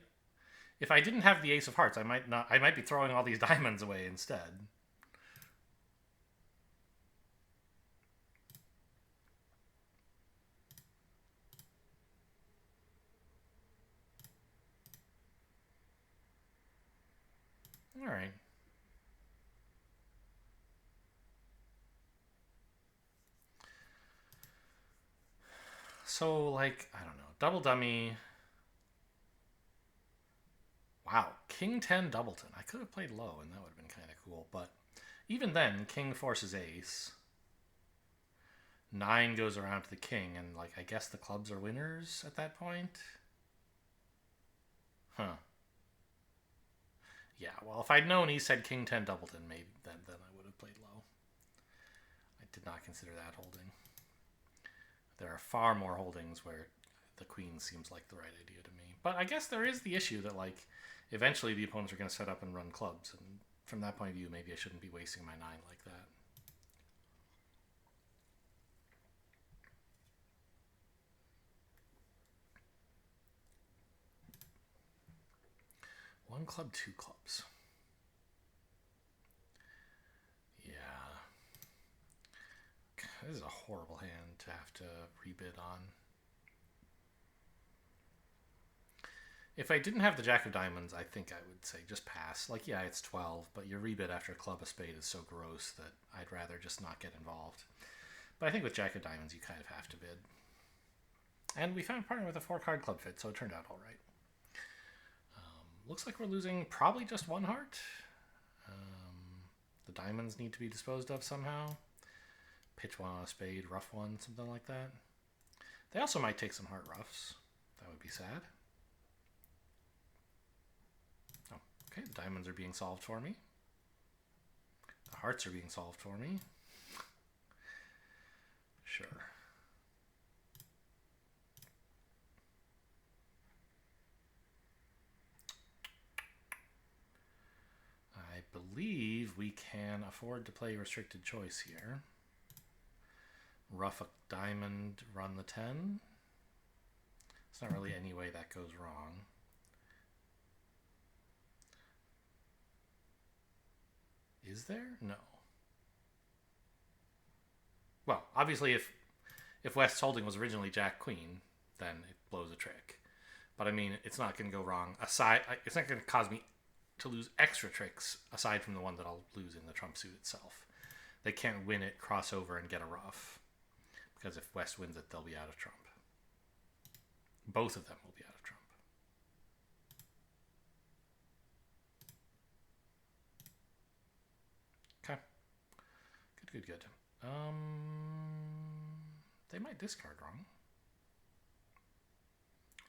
If I didn't have the ace of hearts, I might be throwing all these diamonds away instead. All right. So, like, I don't know. Double dummy. Wow. King 10 doubleton. I could have played low, and that would have been kind of cool. But even then, king forces ace. 9 goes around to the king, and like I guess the clubs are winners at that point. Huh. Yeah, well, if I'd known he said king 10 doubleton, maybe then I would have played low. I did not consider that holding. There are far more holdings where the queen seems like the right idea to me. But I guess there is the issue that, like, eventually the opponents are going to set up and run clubs, and from that point of view, maybe I shouldn't be wasting my 9 like that. One club, 2 clubs. Yeah. This is a horrible hand to have to rebid on. If I didn't have the jack of diamonds, I think I would say just pass. Like, yeah, it's 12, but your rebid after a club of spade is so gross that I'd rather just not get involved. But I think with jack of diamonds, you kind of have to bid. And we found a partner with a 4-card club fit, so it turned out all right. Looks like we're losing probably just 1 heart. The diamonds need to be disposed of somehow. Pitch 1 on a spade, rough 1, something like that. They also might take some heart roughs. That would be sad. Oh, okay, the diamonds are being solved for me. The hearts are being solved for me. Sure. I believe we can afford to play restricted choice here. Rough a diamond, run the 10. It's not really any way that goes wrong. Is there? No. Well, obviously if West's holding was originally Jack Queen, then it blows a trick. But I mean, it's not going to go wrong. It's not going to cause me to lose extra tricks aside from the one that I'll lose in the trump suit itself. They can't win it, cross over, and get a rough. Because if West wins it, they'll be out of trump. Both of them will be out of trump. Okay. Good. They might discard wrong.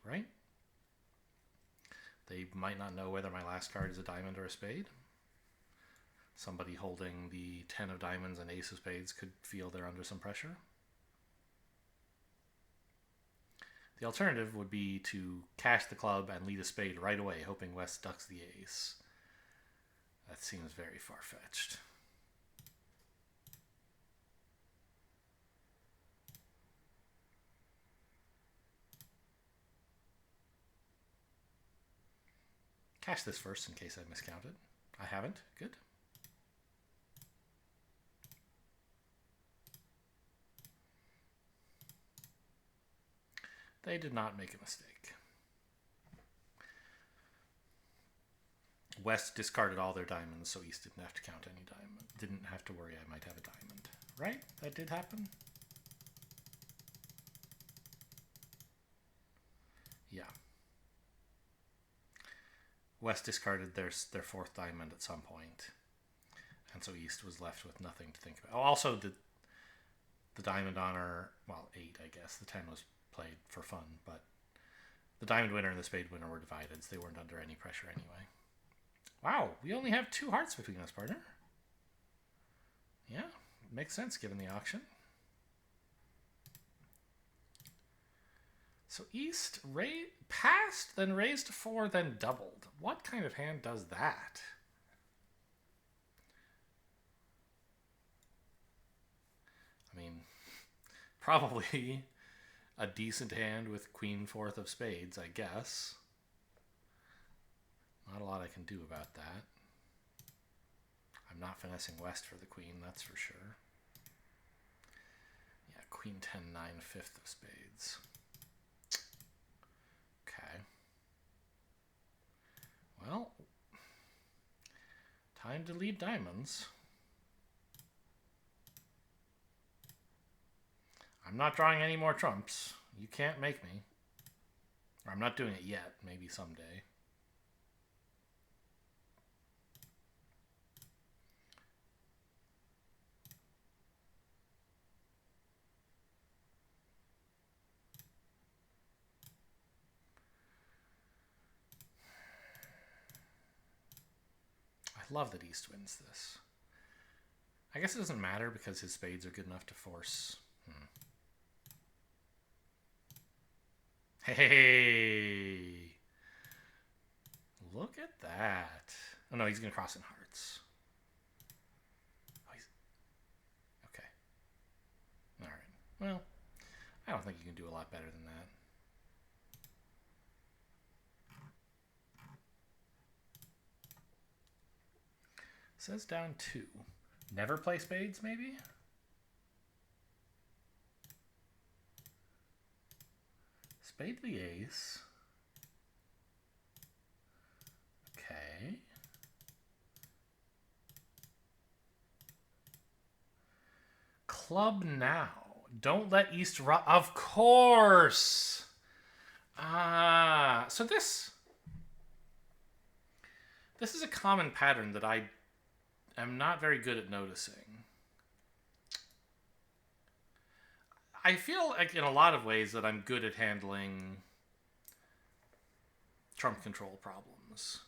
Right? They might not know whether my last card is a diamond or a spade. Somebody holding the 10 of diamonds and ace of spades could feel they're under some pressure. The alternative would be to cash the club and lead a spade right away, hoping West ducks the ace. That seems very far-fetched. Cash this first in case I miscounted. I haven't. Good. They did not make a mistake. West discarded all their diamonds, so East didn't have to count any diamond. Didn't have to worry I might have a diamond. Right? That did happen? Yeah. West discarded their 4th diamond at some point, and so East was left with nothing to think about. Oh, also, the diamond honor, well, 8, I guess. The 10 was played for fun, but the diamond winner and the spade winner were divided, so they weren't under any pressure anyway. Wow, we only have 2 hearts between us, partner. Yeah, makes sense given the auction. So East passed, then raised to 4, then doubled. What kind of hand does that? I mean, probably a decent hand with queen 4th of spades, I guess. Not a lot I can do about that. I'm not finessing West for the queen, that's for sure. Yeah, queen 10, 9, 5th of spades. Okay. Well, time to lead diamonds. I'm not drawing any more trumps. You can't make me. Or I'm not doing it yet. Maybe someday. I love that East wins this. I guess it doesn't matter because his spades are good enough to force. Hey! Look at that. Oh no, he's going to cross in hearts. Oh, he's... Okay. Alright. Well, I don't think you can do a lot better than that. Says down 2. Never play spades, maybe? Spade the ace. Okay. Club now. Don't let East run. Of course! So this is a common pattern that I am not very good at noticing. I feel like in a lot of ways that I'm good at handling trump control problems.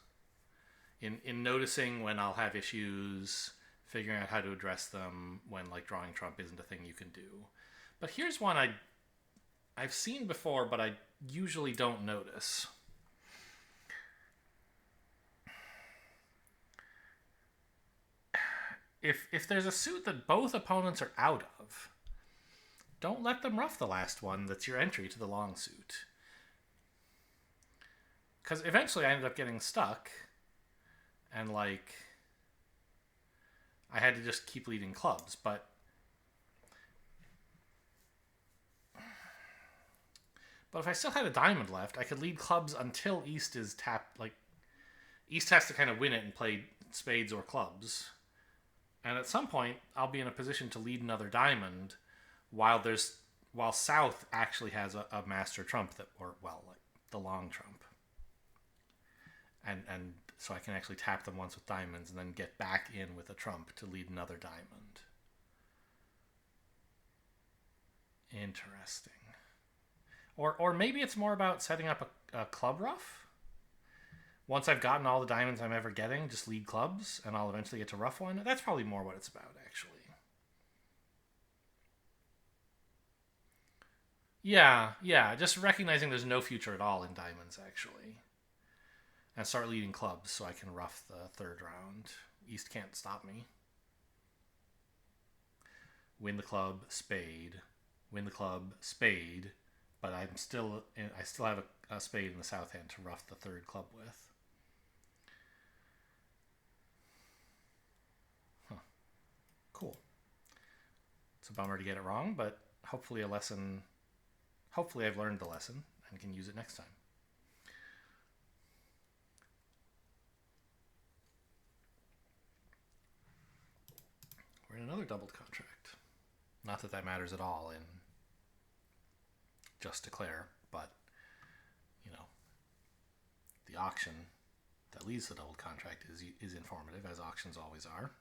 In noticing when I'll have issues, figuring out how to address them when like drawing trump isn't a thing you can do. But here's one I've seen before, but I usually don't notice. If there's a suit that both opponents are out of, don't let them ruff the last one that's your entry to the long suit. Because eventually I ended up getting stuck, and like I had to just keep leading clubs, but if I still had a diamond left, I could lead clubs until East is tapped. Like, East has to kind of win it and play spades or clubs. And at some point, I'll be in a position to lead another diamond while South actually has a master trump like the long trump. And so I can actually tap them once with diamonds and then get back in with a trump to lead another diamond. Interesting. Or maybe it's more about setting up a club ruff. Once I've gotten all the diamonds I'm ever getting, just lead clubs, and I'll eventually get to ruff one. That's probably more what it's about, actually. Yeah, just recognizing there's no future at all in diamonds, actually. And start leading clubs so I can ruff the third round. East can't stop me. Win the club, spade. Win the club, spade. But I still have a spade in the south hand to ruff the third club with. Huh. Cool. It's a bummer to get it wrong, but hopefully Hopefully I've learned the lesson and can use it next time. We're in another doubled contract. Not that matters at all in Just Declare, but, the auction that leads to the doubled contract is informative, as auctions always are.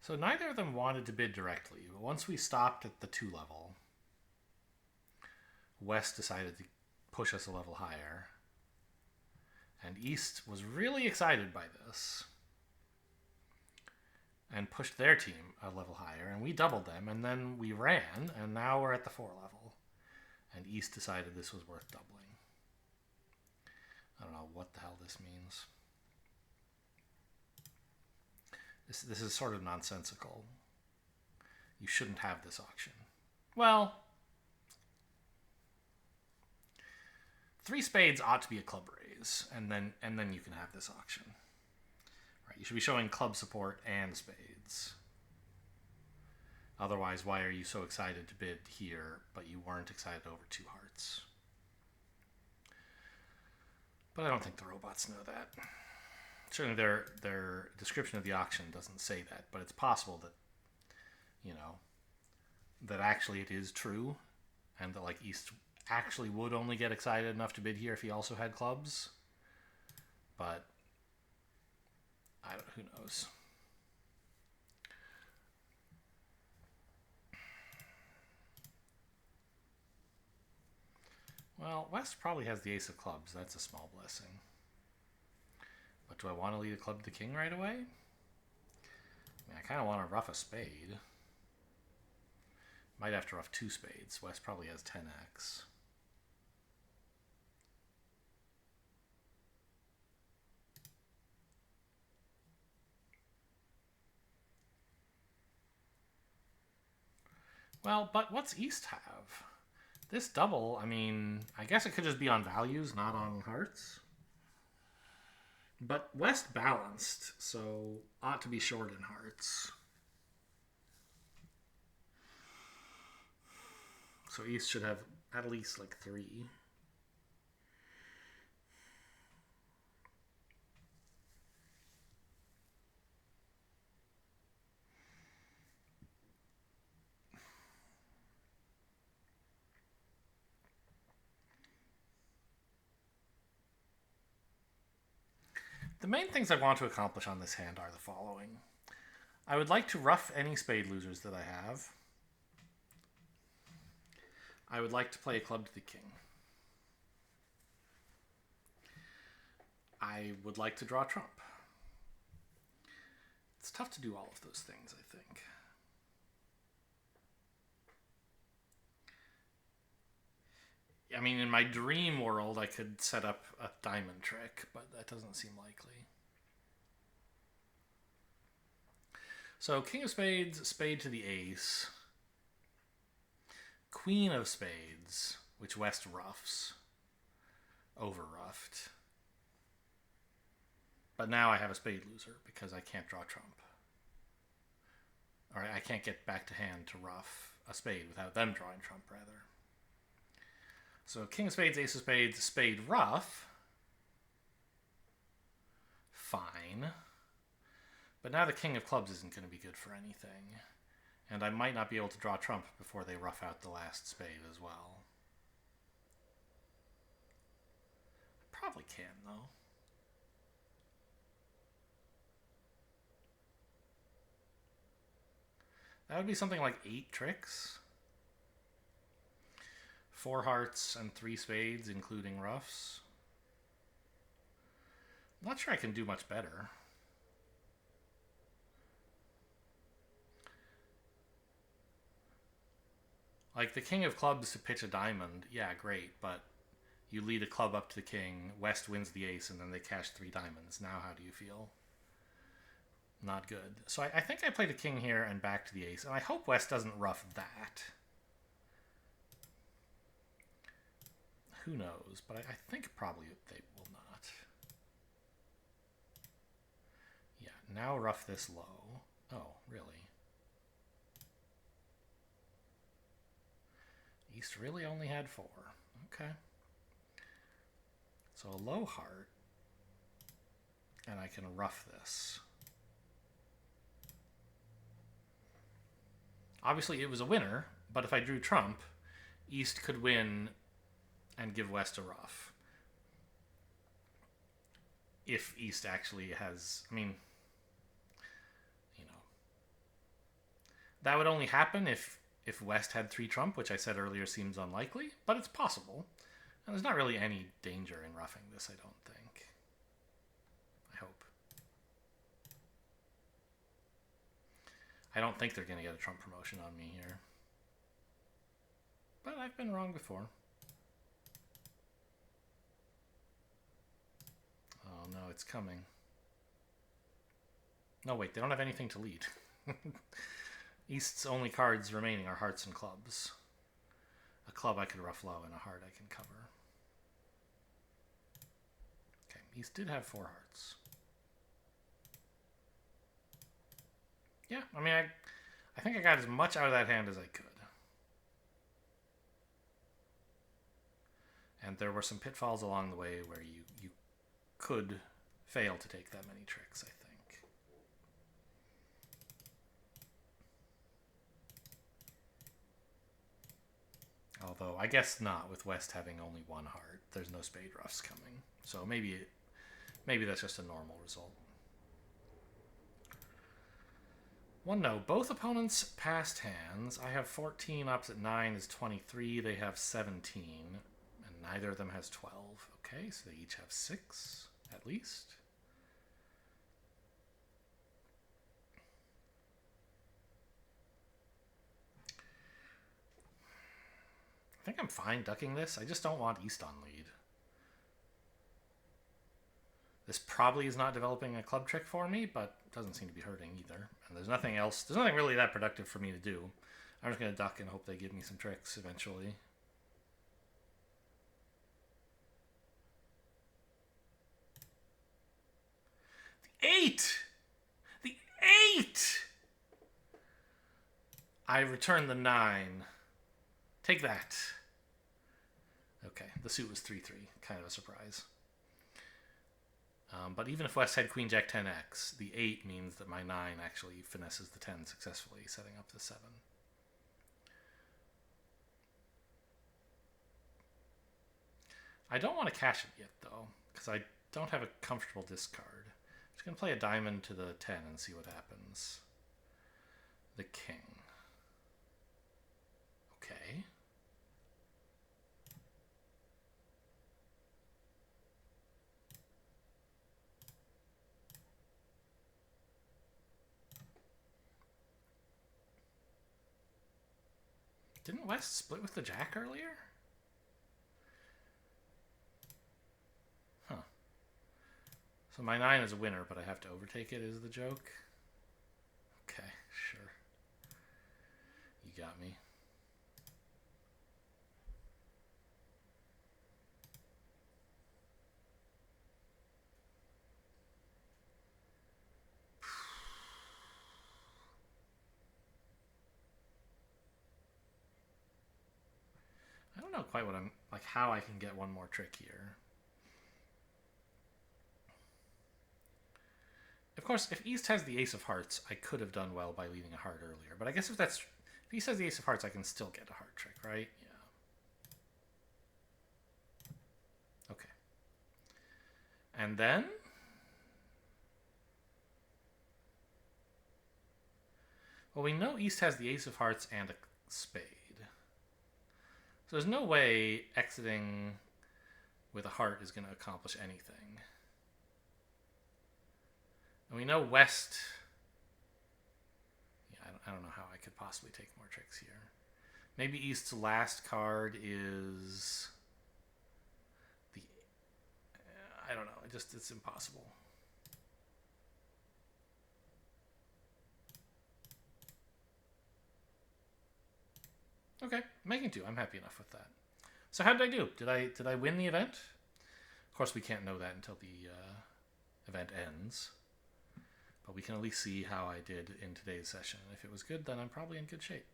So neither of them wanted to bid directly, but once we stopped at the 2 level, West decided to push us a level higher. And East was really excited by this and pushed their team a level higher, and we doubled them, and then we ran, and now we're at the 4 level. And East decided this was worth doubling. I don't know what the hell this means. This is sort of nonsensical. You shouldn't have this auction. Well, 3 spades ought to be a club raise, and then you can have this auction. Right? You should be showing club support and spades. Otherwise, why are you so excited to bid here, but you weren't excited over 2 hearts? But I don't think the robots know that. Certainly their description of the auction doesn't say that, but it's possible that, that actually it is true, and that like East actually would only get excited enough to bid here if he also had clubs. But who knows? Well, West probably has the ace of clubs. That's a small blessing. But do I want to lead a club to king right away? I kind of want to ruff a spade. Might have to ruff 2 spades. West probably has 10x. Well, but what's East have? This double, I mean, I guess it could just be on values, not on hearts. But West balanced, so ought to be short in hearts. So East should have at least like 3. The main things I want to accomplish on this hand are the following. I would like to ruff any spade losers that I have. I would like to play a club to the king. I would like to draw trump. It's tough to do all of those things, I think. I mean, in my dream world, I could set up a diamond trick, but that doesn't seem likely. So, king of spades, spade to the ace. Queen of spades, which West ruffs. Over-ruffed. But now I have a spade loser because I can't draw trump. Or I can't get back to hand to ruff a spade without them drawing trump, rather. So king of spades, ace of spades, spade ruff. Fine. But now the king of clubs isn't going to be good for anything. And I might not be able to draw trump before they rough out the last spade as well. I probably can, though. That would be something like 8 tricks. 4 hearts and 3 spades, including roughs. I'm not sure I can do much better. Like the king of clubs to pitch a diamond, yeah, great, but you lead a club up to the king, West wins the ace, and then they cash 3 diamonds. Now how do you feel? Not good. So I think I play the king here and back to the ace, and I hope West doesn't ruff that. Who knows, but I think probably they will not. Yeah, now rough this low. Oh, really? East really only had 4. Okay. So a low heart, and I can rough this. Obviously it was a winner, but if I drew trump, East could win and give West a ruff. If East actually has, I mean, you know, that would only happen if West had 3 trump, which I said earlier seems unlikely, but it's possible. And there's not really any danger in roughing this, I don't think. I hope. I don't think they're going to get a trump promotion on me here. But I've been wrong before. Oh no, it's coming. No, wait, they don't have anything to lead. East's only cards remaining are hearts and clubs. A club I could rough low and a heart I can cover. Okay, East did have 4 hearts. Yeah, I mean, I think I got as much out of that hand as I could. And there were some pitfalls along the way where you could fail to take that many tricks, I think. Although, I guess not, with West having only 1 heart. There's no spade roughs coming. So maybe that's just a normal result. 1 no. Both opponents passed hands. I have 14, opposite 9 is 23. They have 17, and neither of them has 12. Okay, so they each have 6 at least. I think I'm fine ducking this. I just don't want East on lead. This probably is not developing a club trick for me, but doesn't seem to be hurting either. And there's nothing else. There's nothing really that productive for me to do. I'm just going to duck and hope they give me some tricks eventually. The 8! The 8! I return the 9. Take that. Okay, the suit was 3-3. Kind of a surprise. But even if West had Queen Jack 10x, the 8 means that my 9 actually finesses the 10 successfully, setting up the 7. I don't want to cash it yet, though, because I don't have a comfortable discard. I'm just going to play a diamond to the 10 and see what happens. The king. Okay. Didn't West split with the jack earlier? Huh. So my 9 is a winner, but I have to overtake it is the joke? Okay, sure. You got me. I don't know quite what I'm, like how I can get one more trick here. Of course, if East has the ace of hearts, I could have done well by leading a heart earlier. But I guess if East has the ace of hearts, I can still get a heart trick, right? Yeah. Okay. And then? Well, we know East has the ace of hearts and a spade. So there's no way exiting with a heart is going to accomplish anything. And we know West... Yeah, I don't know how I could possibly take more tricks here. Maybe East's last card is... the... I don't know. It's impossible. Okay, making 2. I'm happy enough with that. So how did I do? Did I win the event? Of course, we can't know that until the event ends. But we can at least see how I did in today's session. If it was good, then I'm probably in good shape.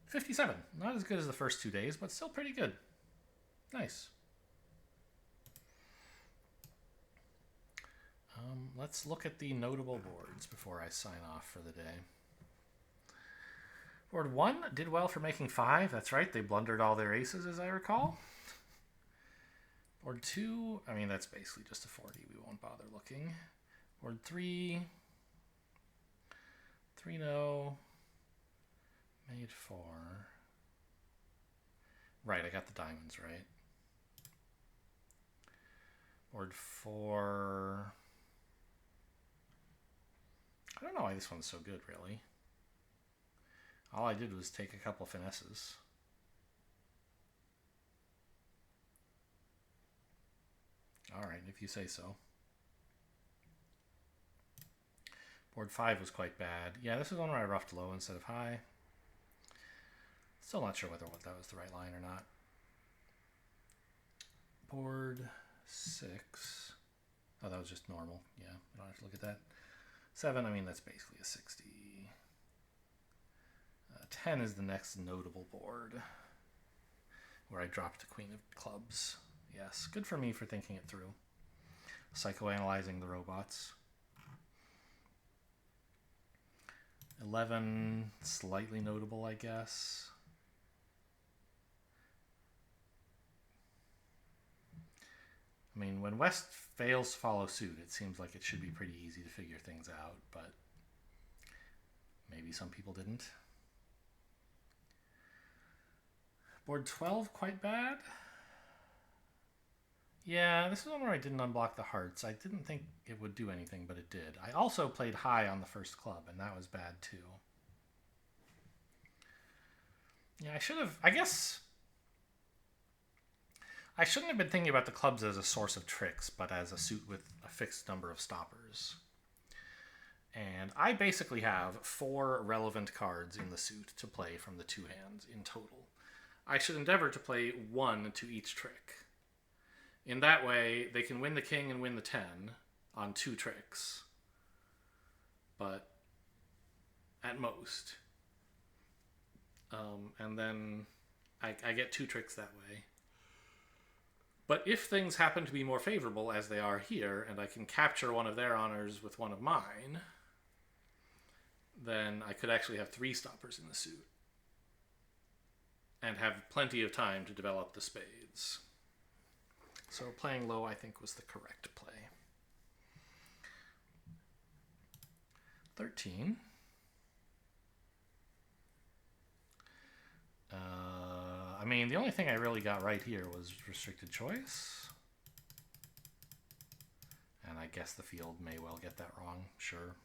57. Not as good as the first 2 days, but still pretty good. Nice. Let's look at the notable boards before I sign off for the day. Board 1 did well for making 5. That's right, they blundered all their aces, as I recall. Board 2, I mean, that's basically just a 40. We won't bother looking. Board 3, 3-0, made 4. Right, I got the diamonds right. Board 4, I don't know why this one's so good, really. All I did was take a couple finesses. Alright, if you say so. Board 5 was quite bad. Yeah, this is one where I roughed low instead of high. Still not sure whether that was the right line or not. Board 6. Oh, that was just normal. Yeah, I don't have to look at that. 7, I mean, that's basically a 60. 10 is the next notable board, where I dropped the Queen of Clubs. Yes, good for me for thinking it through. Psychoanalyzing the robots. 11, slightly notable, I guess. I mean, when West fails to follow suit, it seems like it should be pretty easy to figure things out, but maybe some people didn't. Board 12, quite bad. Yeah, this is one where I didn't unblock the hearts. I didn't think it would do anything, but it did. I also played high on the first club, and that was bad too. Yeah, I should have... I guess... I shouldn't have been thinking about the clubs as a source of tricks, but as a suit with a fixed number of stoppers. And I basically have 4 relevant cards in the suit to play from the 2 hands in total. I should endeavor to play 1 to each trick. In that way, they can win the king and win the 10 on 2 tricks. But at most. And then I get 2 tricks that way. But if things happen to be more favorable, as they are here, and I can capture one of their honors with one of mine, then I could actually have 3 stoppers in the suit. And have plenty of time to develop the spades. So playing low, I think, was the correct play. 13. I mean, the only thing I really got right here was restricted choice. And I guess the field may well get that wrong, sure.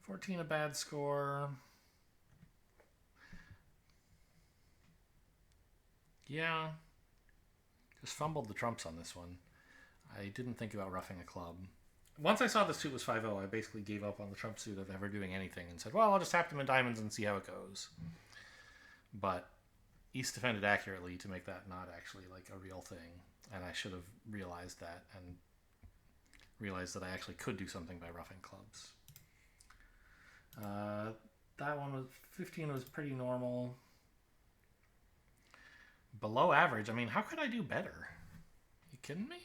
14, a bad score. Yeah. Just fumbled the trumps on this one. I didn't think about roughing a club. Once I saw the suit was 5-0, I basically gave up on the trump suit of ever doing anything and said, well, I'll just tap them in diamonds and see how it goes. But East defended accurately to make that not actually like a real thing. And I should have realized that and realized that I actually could do something by roughing clubs. That one was 15 was pretty normal. Below average. I mean, how could I do better? You kidding me?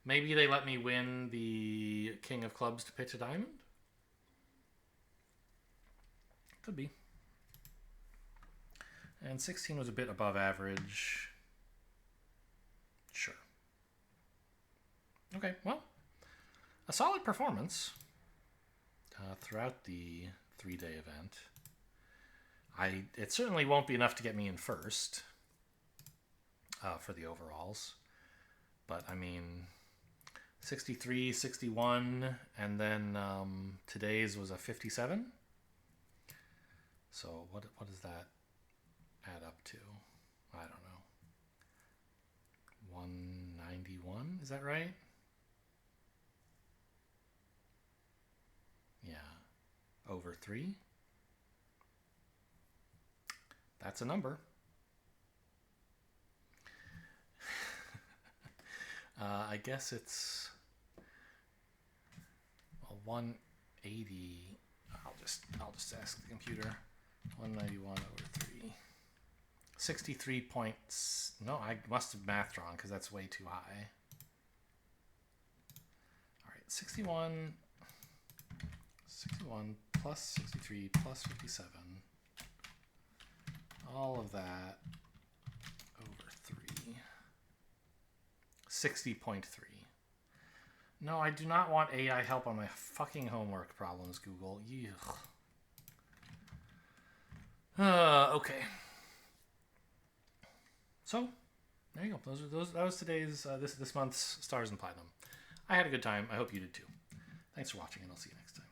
Maybe they let me win the king of clubs to pitch a diamond? Could be. And 16 was a bit above average. Sure. Okay, well, a solid performance throughout the 3-day event. It certainly won't be enough to get me in first for the overalls. But, I mean, 63, 61, and then today's was a 57. So what does that add up to? I don't know. 191, is that right? Yeah. Over 3. That's a number. I guess it's 180. I'll just ask the computer. 191 over 3. 63 points. No, I must have mathed wrong because that's way too high. All right, 61 plus 63 plus 57. All of that over 3. 60.3. No, I do not want AI help on my fucking homework problems, Google. Okay. So, there you go. That was today's this month's Stars and Platinum. I had a good time. I hope you did too. Thanks for watching, and I'll see you next time.